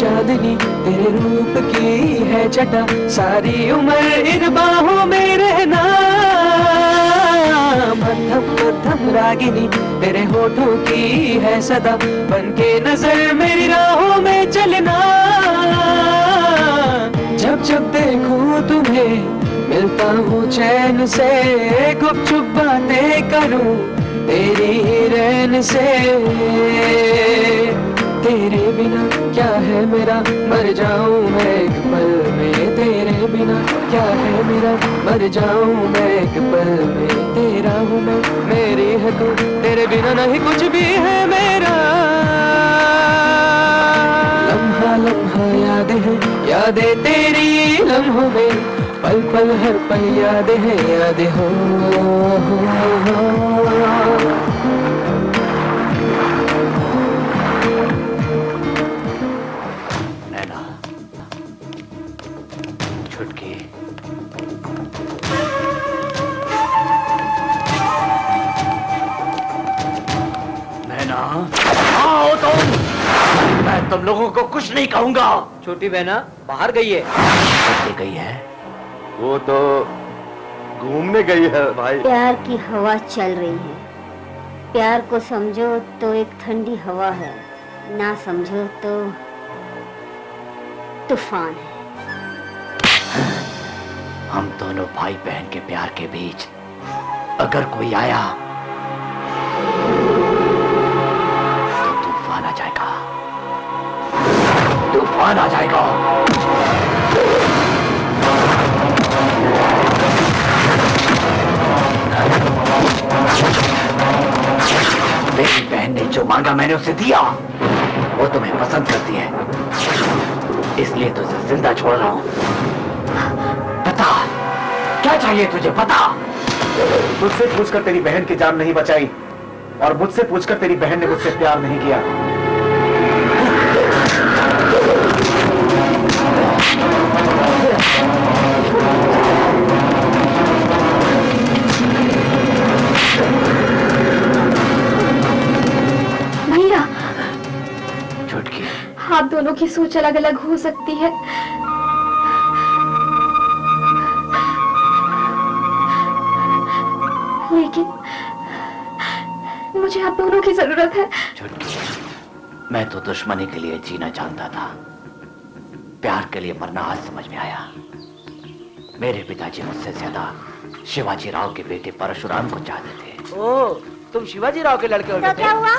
चांदनी तेरे रूप की है छटा सारी उम्र इन बाहों में रहना मध्यम मध्यम रागिनी तेरे होठों की है सदा बन के नजर मेरी राहों में चलना जब जब देखूं तुम्हें मिलता हूँ चैन से गुपचुप बातें करूं तेरी ही रैन से तेरे बिना क्या है मेरा मर जाऊं मैं एक पल में तेरे बिना क्या है मेरा मर जाऊं मैं एक पल में तेरा हूँ मैं मेरी है तू तेरे बिना नहीं कुछ भी है मेरा लम्हा लम्हा यादें तेरी लम्हों में पल पल हर पल यादें हो छुटकी नैना आओ तुम मैं तुम लोगों को कुछ नहीं कहूंगा छोटी बहना बाहर गई है छुटकी गई है वो तो घूमने गई है भाई प्यार की हवा चल रही है प्यार को समझो तो एक ठंडी हवा है ना समझो तो तूफान है हम दोनों भाई बहन के प्यार के बीच अगर कोई आया तो तूफान आ जाएगा तूफान आ जाएगा मेरी बहन ने जो मांगा मैंने उसे दिया वो तुम्हें पसंद करती है इसलिए तुझे जिंदा छोड़ रहा हूं बता क्या चाहिए तुझे बता तुझसे पूछकर तेरी बहन की जान नहीं बचाई और मुझसे पूछकर तेरी बहन ने मुझसे प्यार नहीं किया भैया छुटकी आप दोनों की सोच अलग अलग हो सकती है लेकिन मुझे आप दोनों की जरूरत है छुटकी मैं तो दुश्मनी के लिए जीना जानता था प्यार के लिए मरना आज समझ में आया मेरे पिताजी मुझसे ज्यादा शिवाजी राव के बेटे परशुराम को चाहते थे ओ तुम शिवाजी राव के लड़के हो तो क्या हुआ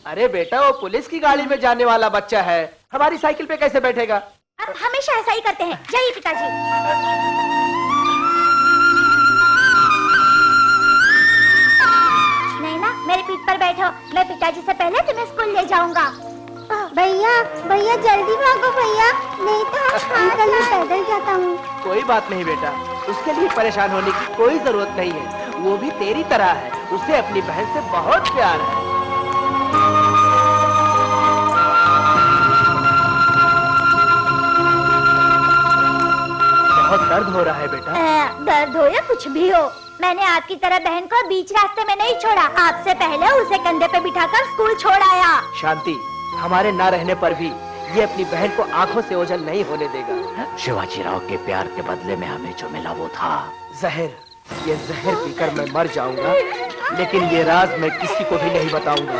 अरे बेटा वो पुलिस की गाड़ी में जाने वाला बच्चा है हमारी साइकिल पे कैसे बैठेगा आप हमेशा ऐसा ही करते हैं जाइए पिताजी नैना मेरी पीठ पर बैठो, मैं पिताजी से पहले तुम्हें स्कूल ले जाऊंगा। भैया भैया जल्दी भागो भैया, नहीं तो अंकल मैं पैदल जाता हूँ। कोई बात नहीं बेटा, उसके लिए परेशान होने की कोई जरूरत नहीं है। वो भी तेरी तरह है, उसे अपनी बहन से बहुत प्यार है। बहुत दर्द हो रहा है बेटा। दर्द हो या कुछ भी हो, मैंने आपकी तरह बहन को बीच रास्ते में नहीं छोड़ा। आपसे पहले उसे कंधे पे बिठाकर स्कूल छोड़ आया। शांति, हमारे ना रहने पर भी ये अपनी बहन को आंखों से ओझल नहीं होने देगा। शिवाजी राव के प्यार के बदले में हमें जो मिला वो था जहर। ये जहर पीकर मैं मर जाऊंगा, लेकिन ये राज मैं किसी को भी नहीं बताऊंगा।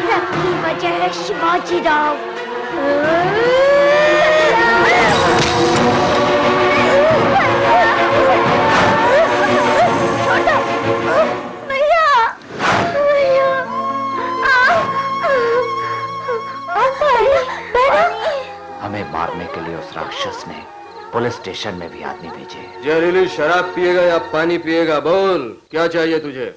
सबकी वजह है शिवाजी राव। भैया भैया हमें मारने के लिए उस राक्षस ने पुलिस स्टेशन में भी आदमी भेजे। जहरीली शराब पिएगा या पानी पिएगा? बोल, क्या चाहिए तुझे?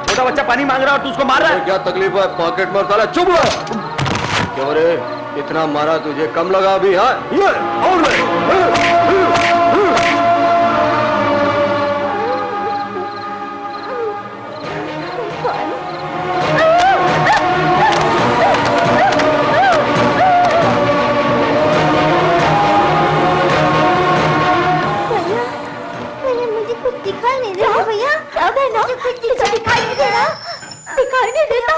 छोटा बच्चा पानी मांग रहा है और तू उसको मार रहा है। क्या तकलीफ है? पॉकेट मार साला, चुप रहो। क्यों रे, इतना मारा तुझे कम लगा अभी? हाँ, और मुझे कुछ दिखाई नहीं दे रहा भैया। क्या बहना? कुछ दिखाई नहीं दे रहा। दिखाई नहीं देता।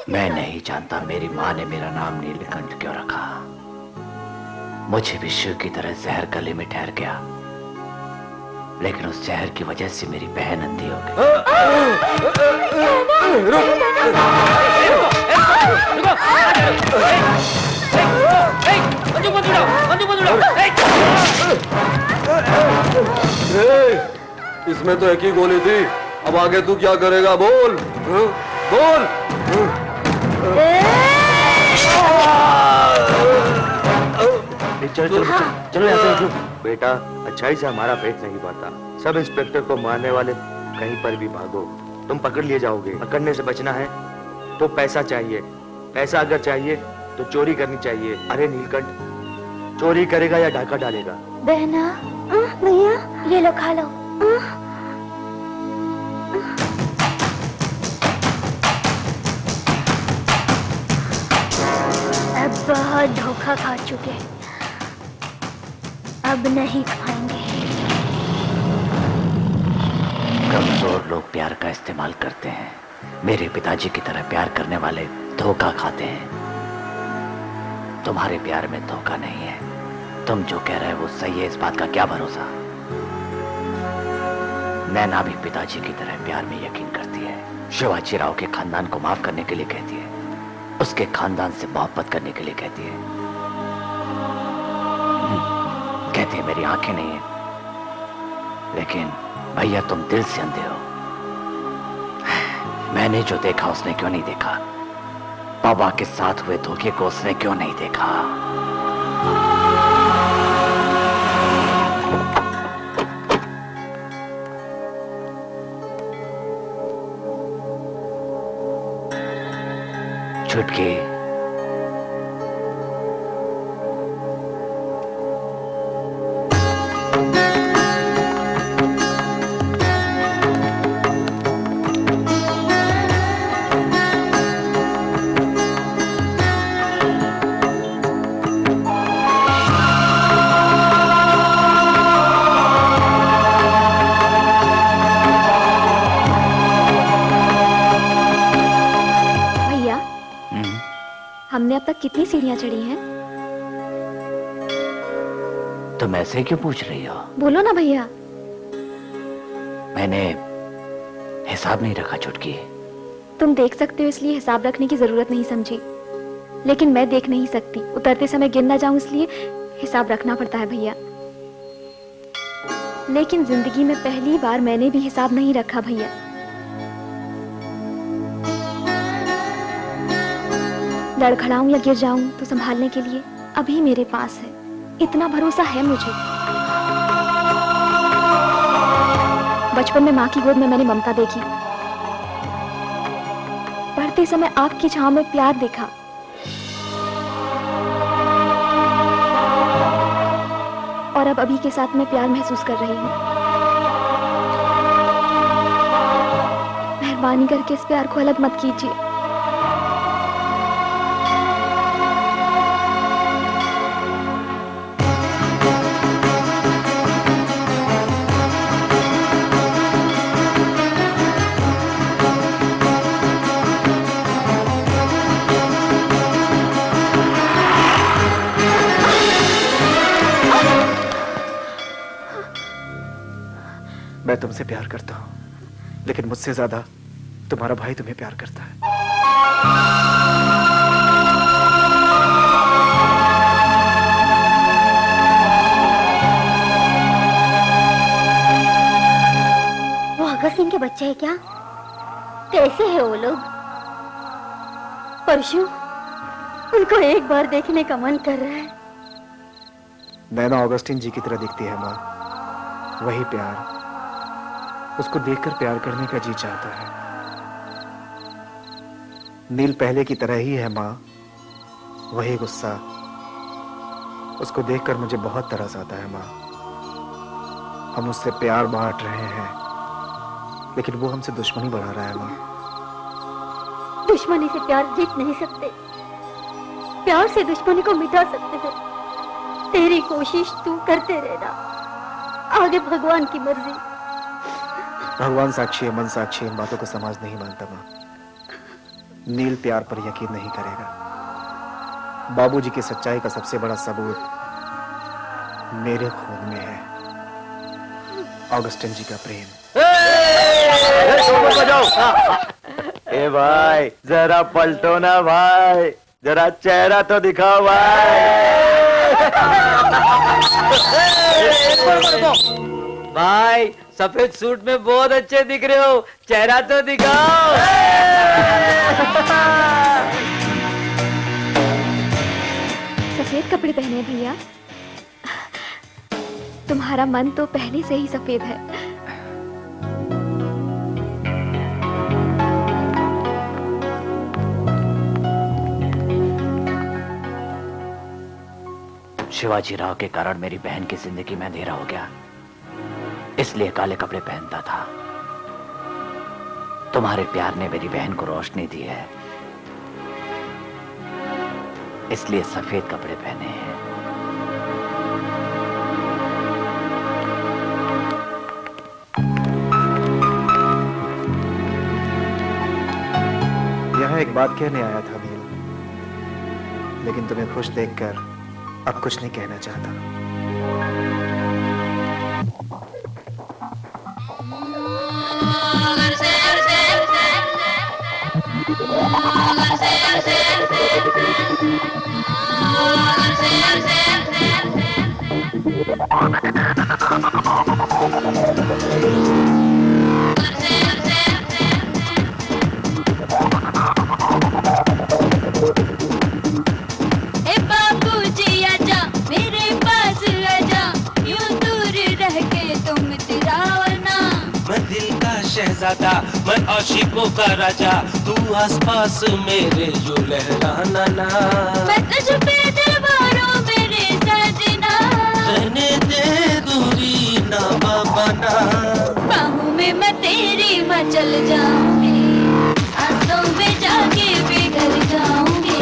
मैं नहीं जानता मेरी माँ ने मेरा नाम नीलकंठ क्यों रखा। मुझे भी शिव की तरह जहर गले में ठहर गया, लेकिन उस जहर की वजह से मेरी बहन अंधी हो गई। इसमें तो एक ही गोली थी, अब आगे तू क्या करेगा? बोल बोल। चलो चलो चलो यहाँ से उठो। बेटा, अच्छाई से हमारा पेट नहीं भरता। सब इंस्पेक्टर को मारने वाले कहीं पर भी भागो, तुम पकड़ लिए जाओगे। पकड़ने से बचना है तो पैसा चाहिए। पैसा अगर चाहिए तो चोरी करनी चाहिए। अरे नीलकंठ, चोरी करेगा या डाका डालेगा? बहना भैया, ये लो खा लो। अब बहुत धोखा खा चुके, अब नहीं खाएंगे। कमजोर लोग प्यार का इस्तेमाल करते हैं, मेरे पिताजी की तरह प्यार करने वाले धोखा खाते हैं। तुम्हारे प्यार में धोखा नहीं है, तुम जो कह रहे हो वो सही है, इस बात का क्या भरोसा। नैना भी पिताजी की तरह प्यार में यकीन करती है, शिवाजी राव के खानदान को माफ करने के लिए कहती है, उसके खानदान से मोहब्बत करने के लिए कहती है। कहती है मेरी आंखें नहीं है, लेकिन भैया तुम दिल से अंधे हो। मैंने जो देखा उसने क्यों नहीं देखा? बाबा के साथ हुए धोखे को उसने क्यों नहीं देखा? छुटकी, कितनी सीढ़ियाँ चढ़ी हैं? तुम ऐसे क्यों पूछ रही हो? बोलो ना भैया। मैंने हिसाब नहीं रखा चुटकी। तुम देख सकते हो इसलिए हिसाब रखने की जरूरत नहीं समझी, लेकिन मैं देख नहीं सकती, उतरते समय गिर ना जाऊं इसलिए हिसाब रखना पड़ता है भैया। लेकिन जिंदगी में पहली बार मैंने भी हिसाब नहीं रखा भैया। लड़खड़ाऊं या गिर जाऊं तो संभालने के लिए अभी मेरे पास है, इतना भरोसा है मुझे। बचपन में माँ की गोद में मैंने ममता देखी, पढ़ते समय आग की छांव में प्यार देखा, और अब अभी के साथ मैं प्यार महसूस कर रही हूँ। मेहरबानी करके इस प्यार को अलग मत कीजिए। मैं तुमसे प्यार करता हूं, लेकिन मुझसे ज्यादा तुम्हारा भाई तुम्हें प्यार करता है। वो अगस्त सिंह के बच्चे हैं क्या? कैसे है वो लोग? परशु, उनको एक बार देखने का मन कर रहा है। नैना ऑगस्टिन जी की तरह दिखती है माँ, वही प्यार, उसको देखकर प्यार करने का जी चाहता है। नील पहले की तरह ही है माँ, वही गुस्सा, उसको देखकर मुझे बहुत तरस आता है माँ। हम उससे प्यार बांट रहे हैं, लेकिन वो हमसे दुश्मनी बढ़ा रहा है माँ। दुश्मनी से प्यार जीत नहीं सकते, प्यार से दुश्मनी को मिटा सकते हैं। तेरी कोशिश तू करते रहना, आगे भगवान की मर्जी। भगवान साक्षी है, मन साक्षी है, इन बातों को समाज नहीं मानता माँ। नील प्यार पर यकीन नहीं करेगा। बाबूजी की सच्चाई का सबसे बड़ा सबूत मेरे खून में है, ऑगस्टिन जी का प्रेम। ए भाई, जरा पलटो ना भाई, जरा चेहरा तो दिखाओ भाई। भाई सफेद सूट में बहुत अच्छे दिख रहे हो, चेहरा तो दिखाओ। सफेद कपड़े पहने भैया, तुम्हारा मन तो पहले से ही सफेद है। शिवाजी राव के कारण मेरी बहन की जिंदगी में अंधेरा हो गया, इसलिए काले कपड़े पहनता था। तुम्हारे प्यार ने मेरी बहन को रोशनी दी है, इसलिए सफेद कपड़े पहने हैं। यहाँ एक बात कहने आया था नील, लेकिन तुम्हें खुश देखकर अब कुछ नहीं कहना चाहता। शहजादा, मैं आशिकों का राजा, तू आसपास मेरे जो लहराना ना। मैं तुझ पे दीवारों मेरे सजना, रहने दे दूरी ना बाबा। बाहों में मैं तेरी मचल जाऊंगी, आंसू में जाके पिघल जाऊंगी।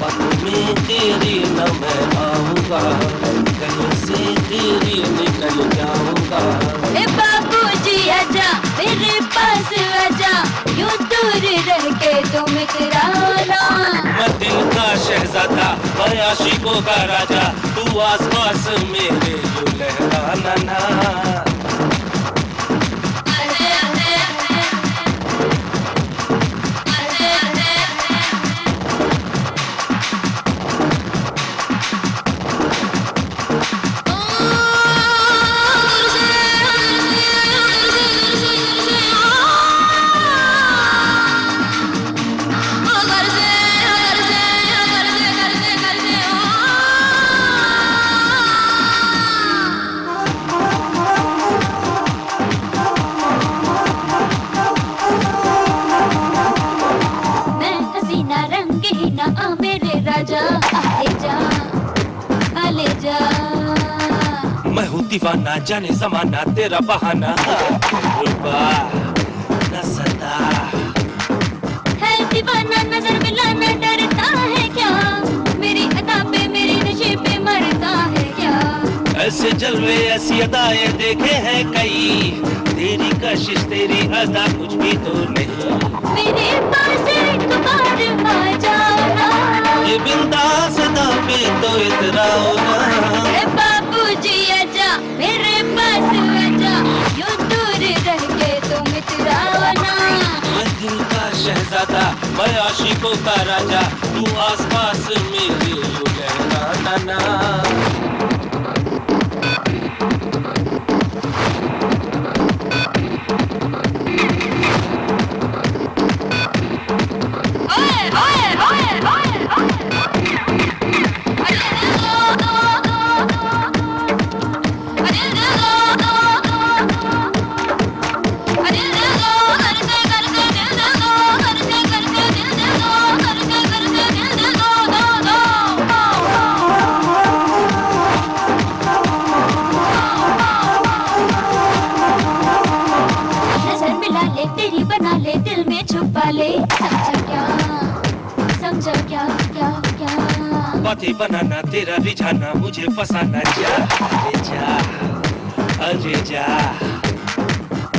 बाहों में तेरी न मैं आऊंगा, कहीं से तेरी निकल जाऊंगा। ए बाबूजी आजा, मेरे पास आजा, यूं दूर रह के तुम इतराना। मैं दिल का शहजादा, मैं आशिकों का राजा, तू आसपास मेरे यूं लहराना ना। मैं हूँ दीवाना, जाने जमाना तेरा बहाना, रुबा न सता है दीवाना, नजर मिलाना डरता है क्या, मेरी अदा पे मेरी नशे पे मरता है क्या। ऐसे जलवे ऐसी अदाएं देखे हैं कई, तेरी कशिश तेरी अदा कुछ भी तो नहीं। मेरे पास एक बार आ जाना, ये बिंदास अदा पे तो इतराओ ना। बाबूजी आजा मेरे पास आजा, यूं दूर रह के तुम इतराओ ना। मैं दिल का शहजादा, मैं आशिकों का राजा, तू आसपास मेरे यूं लहराना ना। बातें बनाना तेरा रिझाना, मुझे फसाना, जा अरे जा अरे जा।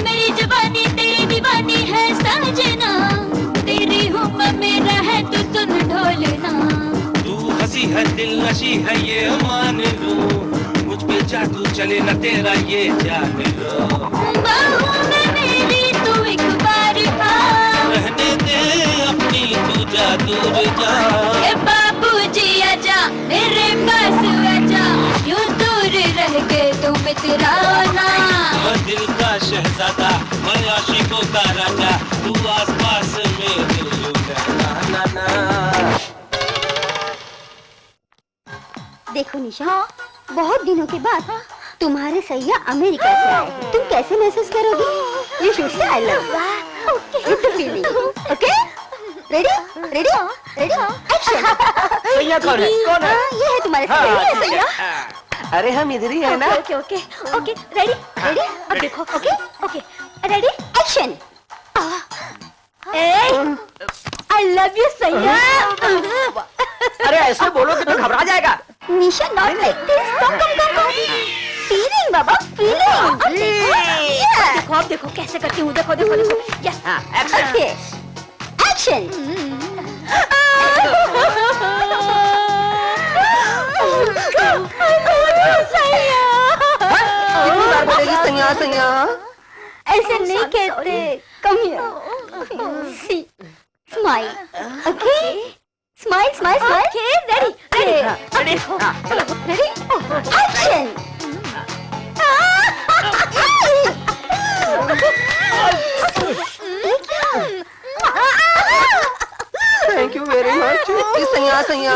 मेरी जवानी तेरी दीवानी है साजना, तेरी हूँ मैं मेरा है तू सुन ढोलना। तू हंसी है दिल नशी है ये मान लो, मुझ पे जादू चले ना तेरा ये जान लो। बाहों में मेरी तू एक बार आ, रहने दे अपनी तू जा दूर जा। बाबूजी आजा मेरे पास आजा, यूं दूर रह के तुम इतराओ ना। मैं दिल का शहजादा, मैं आशिकों का राजा, तू आसपास मेरे यूं लहराना ना। देखो निशा, बहुत दिनों के बाद तुम्हारे सैया अमेरिका से आए हैं। तुम कैसे महसूस करोगी? You should say I love with the feeling. Okay, ready ready ready, action. सैया कौन है? कौन है? ये है तुम्हारे सैया। सैया, अरे हम इधर ही है ना। Okay okay okay, ready ready, अब देखो। Okay okay, ready, action. I love you सैया। अरे ऐसे बोलो कि तो घबरा जाएगा। Nisha, not like this. Come feeling बाबा, फीलिंग। देखो अब देखो कैसे करती हूँ, देखो देखो देखो। Yes, okay, action. सैया सैया ऐसे नहीं कहते। Come here, see, smile. Okay, smile smile smile. Okay, ready ready ready, action. Thank you very much. सैया सैया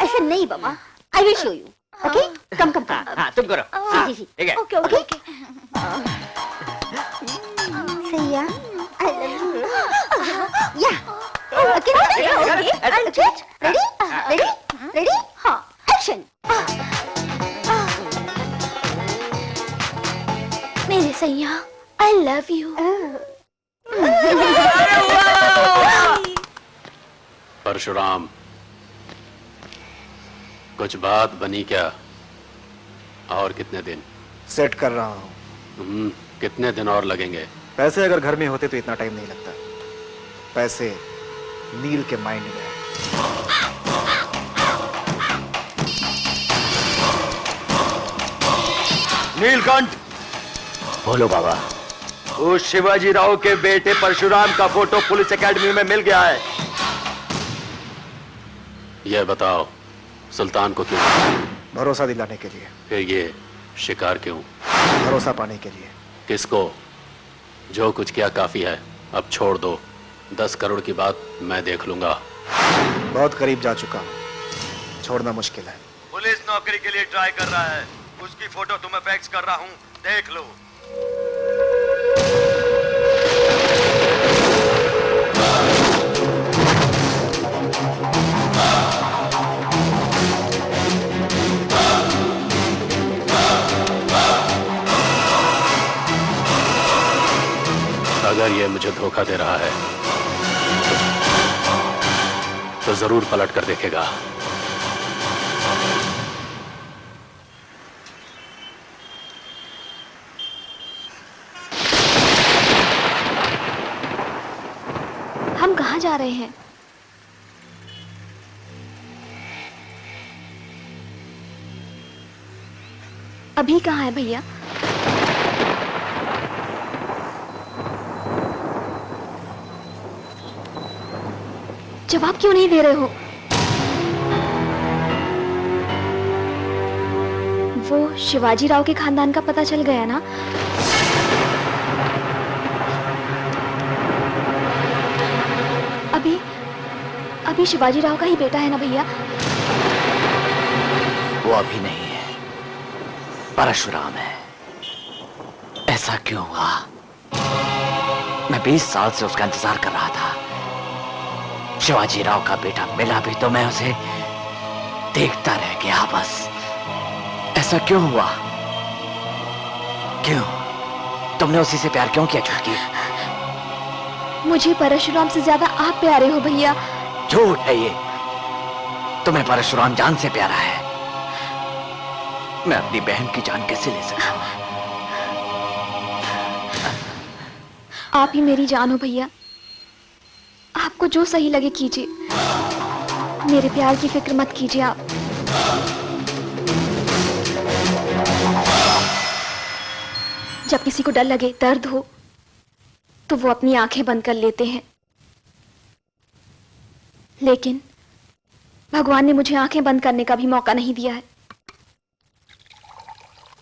ऐसे नहीं बाबा, I will show you. Okay, come come come. हाँ तुम करो। जी जी जी, ओके ओके ओके। सैया, I love you. Yeah, okay okay okay, ready ready ready, हाँ, एक्शन। मेरे सैया, आई लव यू। परशुराम, कुछ बात बनी क्या? और कितने दिन? सेट कर रहा हूँ। कितने दिन और लगेंगे? पैसे अगर घर में होते तो इतना टाइम नहीं लगता। पैसे नील के माइंड में है। नीलकंठ, बोलो बाबा। उस शिवाजी राव के बेटे परशुराम का फोटो पुलिस एकेडमी में मिल गया है। यह बताओ, सुल्तान को क्यों? भरोसा दिलाने के लिए। फिर ये शिकार क्यों? भरोसा पाने के लिए। किसको? जो कुछ किया काफी है, अब छोड़ दो। 10 करोड़ की बात मैं देख लूंगा। बहुत करीब जा चुका हूं, छोड़ना मुश्किल है। पुलिस नौकरी के लिए ट्राई कर रहा है, उसकी फोटो तुम्हें फैक्स कर रहा हूं, देख लो। अगर ये मुझे धोखा दे रहा है तो जरूर पलट कर देखेगा। हम कहाँ जा रहे हैं? अभी कहाँ है भैया? जवाब क्यों नहीं दे रहे हो? वो शिवाजी राव के खानदान का पता चल गया ना? अभी शिवाजी राव का ही बेटा है ना भैया? वो अभी नहीं है, परशुराम है। ऐसा क्यों हुआ? मैं 20 साल से उसका इंतजार कर रहा था। शिवाजी राव का बेटा मिला भी तो मैं उसे देखता रह गया बस। ऐसा क्यों हुआ? क्यों? तुमने उसी से प्यार क्यों किया छुटकी? मुझे परशुराम से ज्यादा आप प्यारे हो भैया। झूठ है ये। तुम्हें परशुराम जान से प्यारा है। मैं अपनी बहन की जान कैसे ले सकता हूं? आप ही मेरी जान हो भैया। आपको जो सही लगे कीजिए, मेरे प्यार की फिक्र मत कीजिए आप। जब किसी को डर लगे, दर्द हो, तो वो अपनी आंखें बंद कर लेते हैं। लेकिन भगवान ने मुझे आंखें बंद करने का भी मौका नहीं दिया है।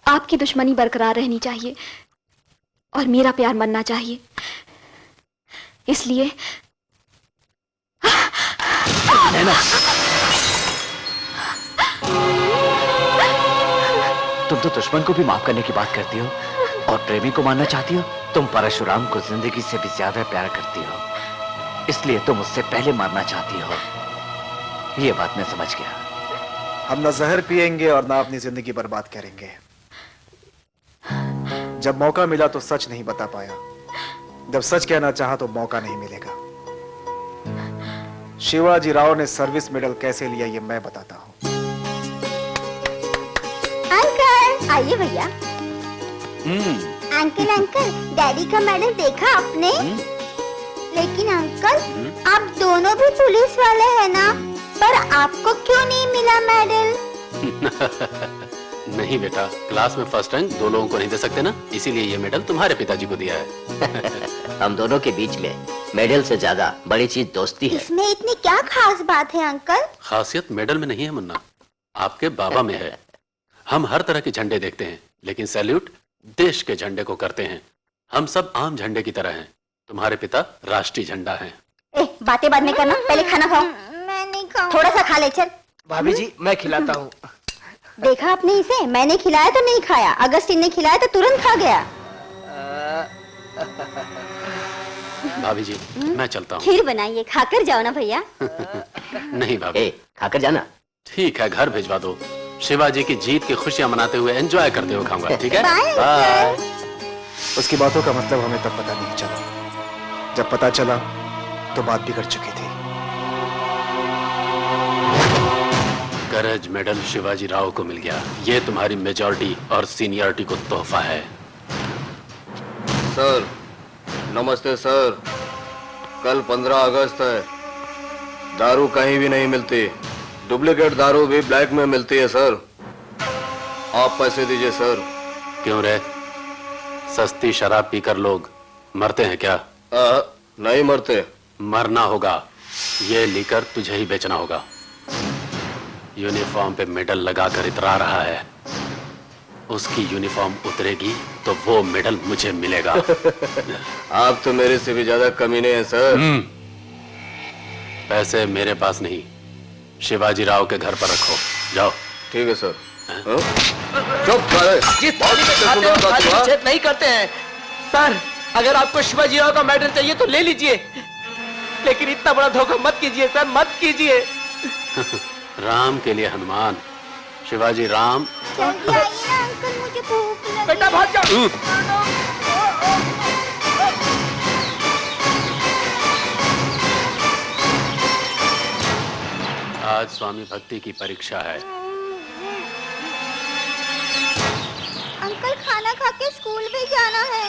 आपकी दुश्मनी बरकरार रहनी चाहिए और मेरा प्यार मनना चाहिए। इसलिए तुम तो दुश्मन को भी माफ करने की बात करती हो और प्रेमी को मानना चाहती हो। तुम परशुराम को जिंदगी से भी ज्यादा प्यार करती हो, इसलिए तुम उससे पहले मारना चाहती हो। ये बात मैं समझ गया। हम ना जहर पिएंगे और ना अपनी जिंदगी बर्बाद करेंगे। जब मौका मिला तो सच नहीं बता पाया, जब सच कहना चाहा तो मौका नहीं मिलेगा। शिवाजी राव ने सर्विस मेडल कैसे लिया ये मैं बताता हूं। अंकल आइए भैया। अंकल अंकल, डैडी का मेडल देखा आपने? लेकिन अंकल आप दोनों भी पुलिस वाले हैं ना, पर आपको क्यों नहीं मिला मेडल? नहीं बेटा, क्लास में फर्स्ट रैंक 2 लोगों को नहीं दे सकते ना, इसीलिए ये मेडल तुम्हारे पिताजी को दिया है। हम दोनों के बीच में मेडल से ज्यादा बड़ी चीज दोस्ती है। इसमें इतनी क्या खास बात है अंकल? खासियत मेडल में नहीं है मुन्ना, आपके बाबा में है। हम हर तरह के झंडे देखते हैं, लेकिन सैल्यूट देश के झंडे को करते हैं। हम सब आम झंडे की तरह हैं। तुम्हारे पिता राष्ट्रीय झंडा हैं। बातें बाद में करना, पहले खाना खाओ। मैं नहीं खाऊं। थोड़ा सा खा ले चल। भाभी जी मैं खिलाता हूँ। देखा आपने इसे, मैंने खिलाया तो नहीं खाया, अगस्टिन ने खिलाया तो तुरंत खा गया। भाभी जी मैं चलता हूँ। खीर बनाइए, खाकर जाओ ना भैया। नहीं भाभी, खाकर जाना। ठीक है, घर भिजवा दो। शिवाजी की जीत की खुशियां मनाते हुए एंजॉय करते हुए खाऊंगा, ठीक है? बाय। उसकी बातों का मतलब हमें तब पता नहीं चला, जब पता चला तो बात बिगड़ चुकी थी। करज मेडल शिवाजी राव को मिल गया। ये तुम्हारी मेजॉरिटी और सीनियरिटी को तोहफा है। सर नमस्ते सर, कल 15 अगस्त है। दारू कहीं भी नहीं मिलती, डुप्लीकेट दारू भी ब्लैक में मिलती है सर। आप पैसे दीजिए सर, क्यों रे? सस्ती शराब पीकर लोग मरते हैं क्या? नहीं मरते। मरना होगा। ये लीकर तुझे ही बेचना होगा। यूनिफॉर्म पे मेडल लगाकर इतरा रहा है, उसकी यूनिफॉर्म उतरेगी तो वो मेडल मुझे मिलेगा। आप तो मेरे से भी ज्यादा कमीने हैं सर। पैसे मेरे पास नहीं, शिवाजी राव के घर पर रखो। जाओ। ठीक है सर। चुप नहीं करते हैं सर। अगर आपको शिवाजी राव का मेडल चाहिए तो ले लीजिए, लेकिन इतना बड़ा धोखा मत कीजिए सर, मत कीजिए। राम के लिए हनुमान, शिवाजी राम। जल्दी आइए ना अंकल, मुझे भूख लगी। बेटा भाग जाओ। आज स्वामी भक्ति की परीक्षा है। अंकल खाना खा के स्कूल भी जाना है।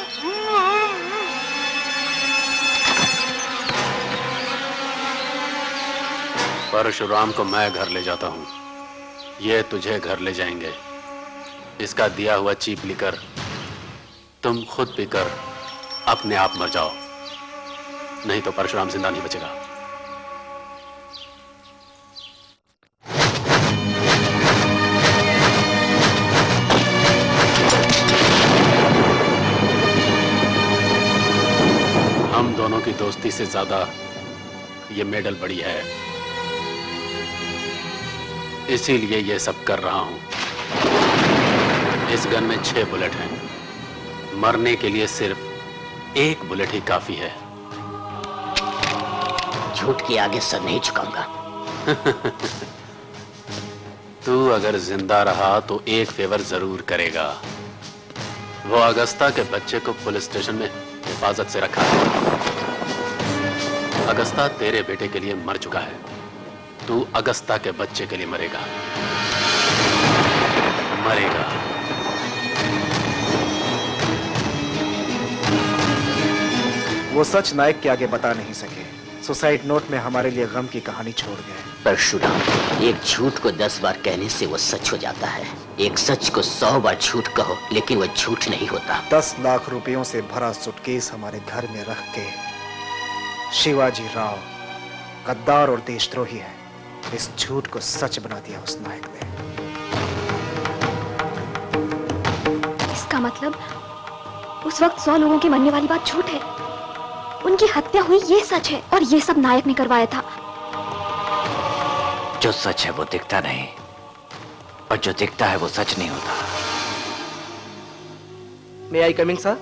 परशुराम को मैं घर ले जाता हूँ, ये तुझे घर ले जाएंगे। इसका दिया हुआ चीप लेकर तुम खुद पीकर अपने आप मर जाओ, नहीं तो परशुराम जिंदा नहीं बचेगा। हम दोनों की दोस्ती से ज्यादा ये मेडल बड़ी है, इसीलिए ये सब कर रहा हूं। इस गन में 6 बुलेट हैं, मरने के लिए सिर्फ 1 बुलेट ही काफी है। झूठ के आगे सर नहीं झुकाऊंगा। तू अगर जिंदा रहा तो एक फेवर जरूर करेगा। वो अगस्ता के बच्चे को पुलिस स्टेशन में हिफाजत से रखा है। अगस्ता तेरे बेटे के लिए मर चुका है, तू अगस्ता के बच्चे के लिए मरेगा। मरेगा। वो सच नायक के आगे बता नहीं सके। सुसाइड नोट में हमारे लिए गम की कहानी छोड़ गए। परशुराम, एक झूठ को 10 बार कहने से वो सच हो जाता है। एक सच को 100 बार झूठ कहो, लेकिन वो झूठ नहीं होता। 10 लाख रुपयों से भरा सूटकेस हमारे घर में रख के शिवाजी राव गद्दार और देशद्रोही है, इस झूठ को सच बना दिया उस नायक ने। इसका मतलब उस वक्त 100 लोगों की मरने वाली बात झूठ है, उनकी हत्या हुई ये सच है, और ये सब नायक ने करवाया था। जो सच है वो दिखता नहीं, और जो दिखता है वो सच नहीं होता। May I coming sir?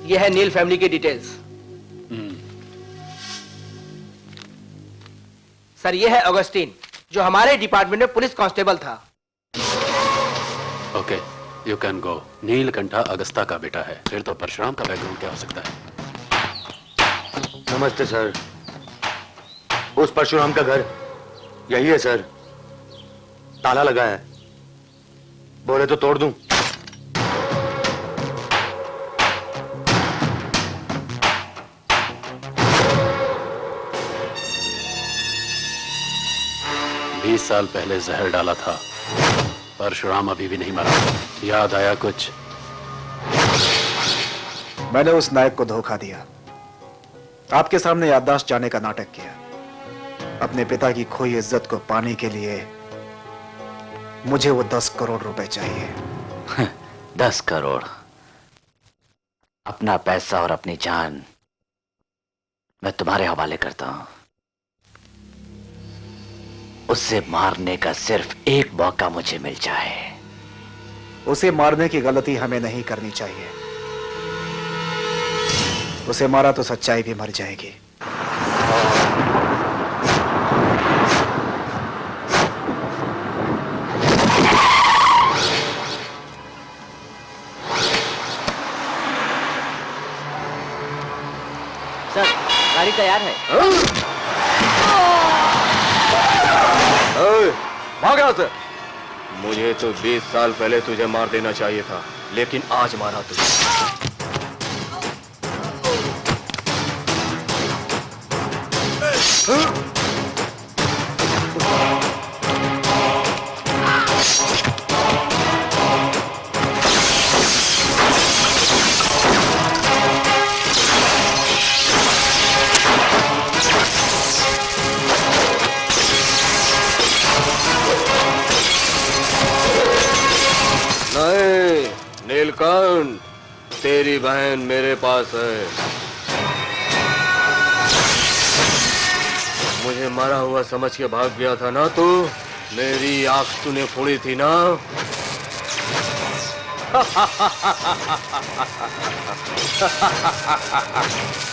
ये है नील फैमिली की डिटेल्स। सर ये है ऑगस्टीन, जो हमारे डिपार्टमेंट में पुलिस कांस्टेबल था। Okay, you can go. Neelkantha Augusta का बेटा है, फिर तो परशुराम का बैकग्राउंड क्या हो सकता है? नमस्ते सर। उस परशुराम का घर यही है सर। ताला लगा है, बोले तो तोड़ दूं। बीस साल पहले जहर डाला था, परशुराम अभी भी नहीं मरा। याद आया कुछ? मैंने उस नायक को धोखा दिया, आपके सामने याददाश्त जाने का नाटक किया। अपने पिता की खोई इज्जत को पाने के लिए मुझे वो 10 करोड़ रुपए चाहिए। 10 करोड़? अपना पैसा और अपनी जान मैं तुम्हारे हवाले करता हूं। उसे मारने का सिर्फ एक मौका मुझे मिल जाए। उसे मारने की गलती हमें नहीं करनी चाहिए। उसे मारा तो सच्चाई भी मर जाएगी। सर, गाड़ी तैयार है। भाग यहाँ से। मुझे तो 20 साल पहले तुझे मार देना चाहिए था, लेकिन आज मारा तुझे। नीलकंठ, तेरी बहन मेरे पास है। मुझे मरा हुआ समझ के भाग गया था ना तू? मेरी आंख तूने फोड़ी थी ना?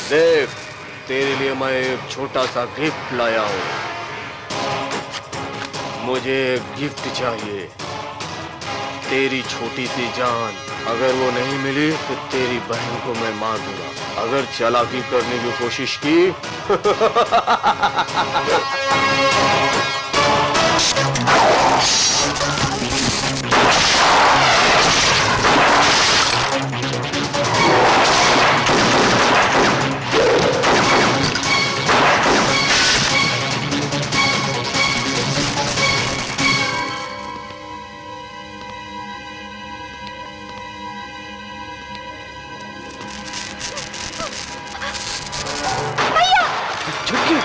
देख, तेरे लिए मैं एक छोटा सा गिफ्ट लाया हूँ। मुझे एक गिफ्ट चाहिए, तेरी छोटी सी जान। अगर वो नहीं मिली तो तेरी बहन को मैं मार दूंगा। अगर चालाकी करने की कोशिश की छुटकी।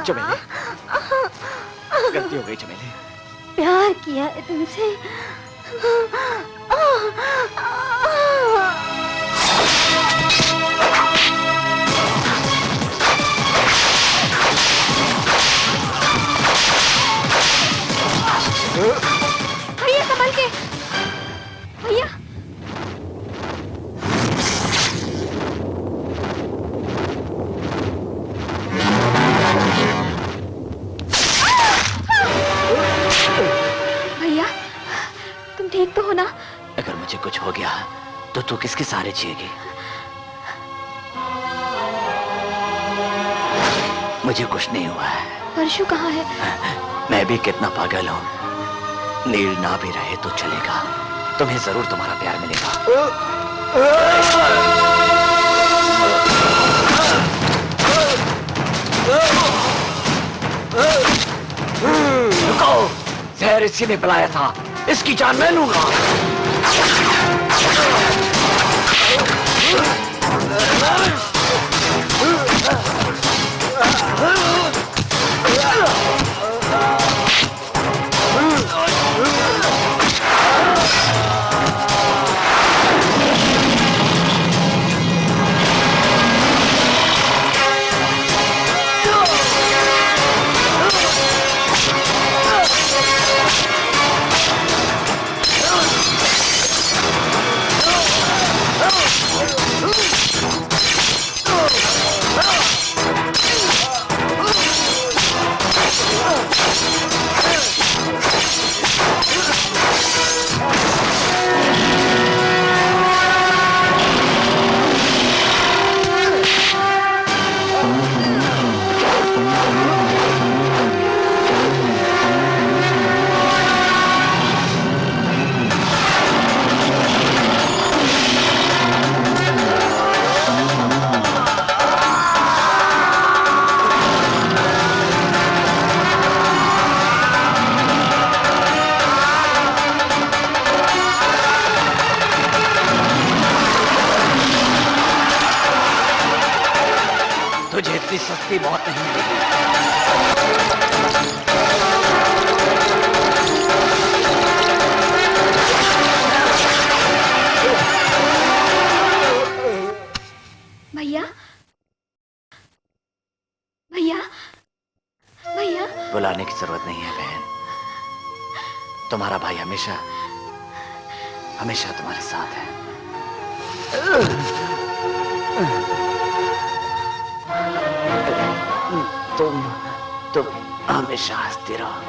चमेली, गलती हो गई चमेली। प्यार किया है तुमसे। भैया संभल के। भैया भैया तुम ठीक तो हो ना? अगर मुझे कुछ हो गया तो तू किसके सहारे जिएगी? मुझे कुछ नहीं हुआ है। परशु कहाँ है? मैं भी कितना पागल हूँ। नील ना भी रहे तो चलेगा, तुम्हें जरूर तुम्हारा प्यार मिलेगा। रुको, जहर इसी ने पिलाया था, इसकी जान मैं लूंगा। इसकी मौत नहीं मिलेगी। भैया भैया भैया बुलाने की जरूरत नहीं है बहन। तुम्हारा भाई हमेशा हमेशा तुम्हारे साथ है। तुम हमेशा हंसती रहो।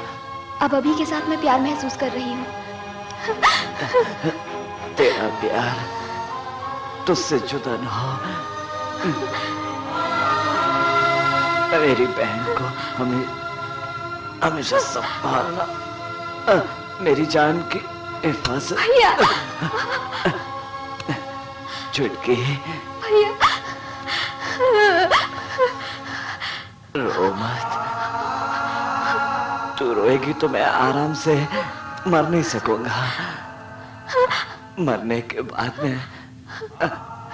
अब अभी के साथ मैं प्यार महसूस कर रही हूँ। तेरा प्यार तुझसे जुदा न हो। मेरी बहन को हमेशा संभालना। मेरी जान की हिफाजत। भैया चुटकी भैया रो मत। तू रोएगी तो मैं आराम से मर नहीं सकूंगा। मरने के बाद में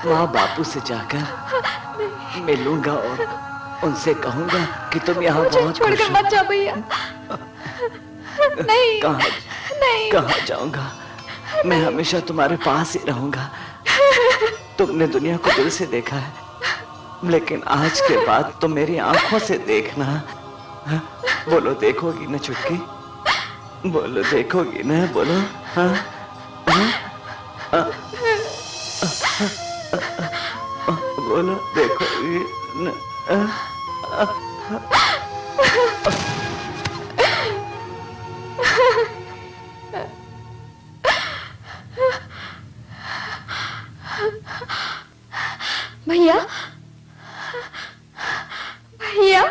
माँ बापू से जाकर मिलूंगा और उनसे कहूंगा कि तुम यहाँ बहुत छोड़कर मत जाओ भैया। नहीं नहीं कहाँ जाऊंगा? मैं हमेशा तुम्हारे पास ही रहूंगा। तुमने दुनिया को दिल से देखा है, लेकिन आज के बाद तुम मेरी आंखों से देखना। बोलो देखोगी ना चुटकी? बोलो देखोगी ना? बोलो हाँ? बोलो देखोगी ना? भैया भैया